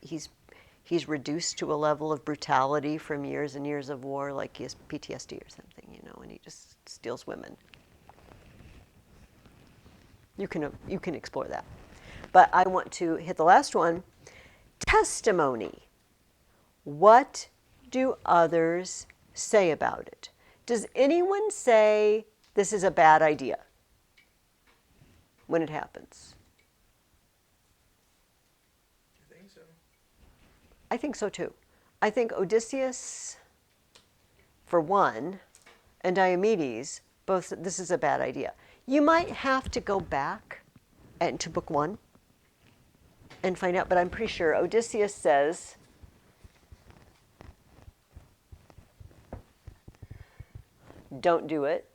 reduced to a level of brutality from years and years of war, like he has PTSD or something, and he just steals women. You can explore that. But I want to hit the last one. Testimony. What do others say about it? Does anyone say this is a bad idea when it happens? I think so. I think so too. I think Odysseus, for one, and Diomedes, both said this is a bad idea. You might have to go back to book 1 and find out, but I'm pretty sure Odysseus says, don't do it.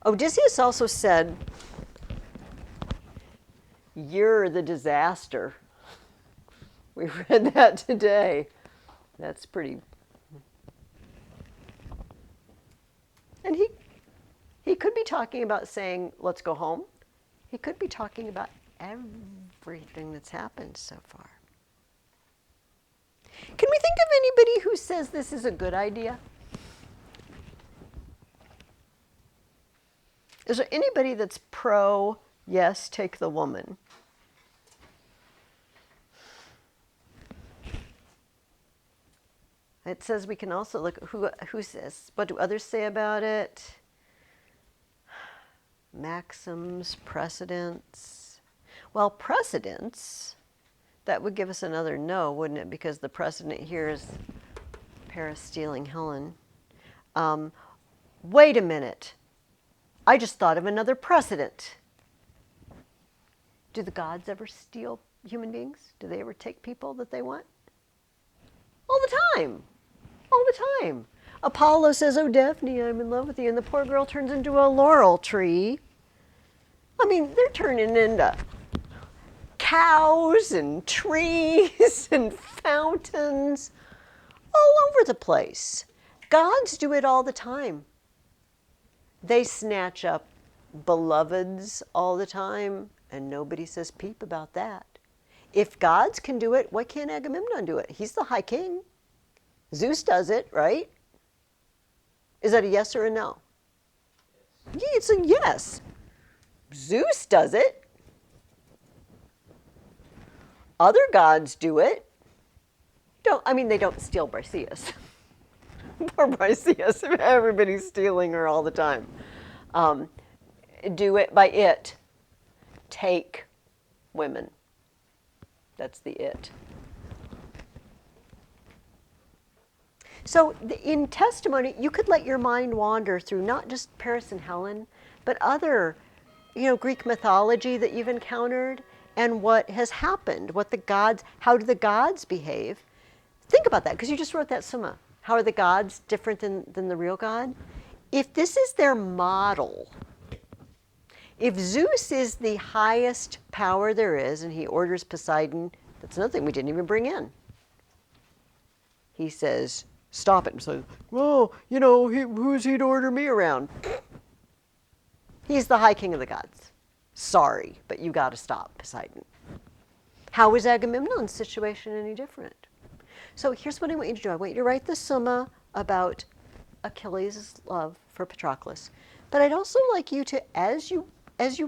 Odysseus also said, "You're the disaster." We read that today. That's pretty. And he could be talking about saying, "Let's go home." He could be talking about everything that's happened so far. Can we think of anybody who says this is a good idea? Is there anybody that's pro, yes, take the woman? It says we can also look at who says, what do others say about it? Maxims, precedents. Well, precedents, that would give us another no, wouldn't it? Because the precedent here is Paris stealing Helen. Wait a minute. I just thought of another precedent. Do the gods ever steal human beings? Do they ever take people that they want? All the time. All the time. Apollo says, "Oh, Daphne, I'm in love with you." And the poor girl turns into a laurel tree. I mean, they're turning into cows and trees and fountains all over the place. Gods do it all the time. They snatch up beloveds all the time, and nobody says peep about that. If gods can do it, why can't Agamemnon do it? He's the high king. Zeus does it, right? Is that a yes or a no? Yes. Yeah, it's a yes. Zeus does it. Other gods do it. They don't steal Briseis. Poor Briseis, everybody's stealing her all the time. Do it by it. Take women. That's the it. So in testimony, you could let your mind wander through not just Paris and Helen, but other, Greek mythology that you've encountered and what has happened, how do the gods behave? Think about that, because you just wrote that summa. How are the gods different than the real God? If this is their model, if Zeus is the highest power there is and he orders Poseidon, that's another thing we didn't even bring in. He says, stop it, and says, well, who's he to order me around? He's the high king of the gods. Sorry, but you got to stop Poseidon. How is Agamemnon's situation any different? So here's what I want you to do. I want you to write the summa about Achilles' love for Patroclus. But I'd also like you to, as you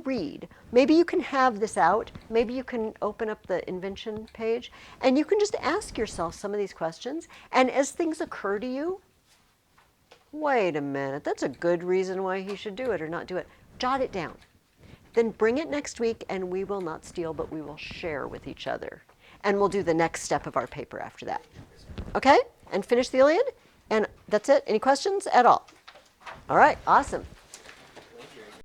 read, maybe you can have this out. Maybe you can open up the invention page, and you can just ask yourself some of these questions. And as things occur to you, wait a minute, that's a good reason why he should do it or not do it. Jot it down. Then bring it next week, and we will not steal, but we will share with each other. And we'll do the next step of our paper after that. Okay? And finish the Iliad. And that's it. Any questions at all? All right, awesome.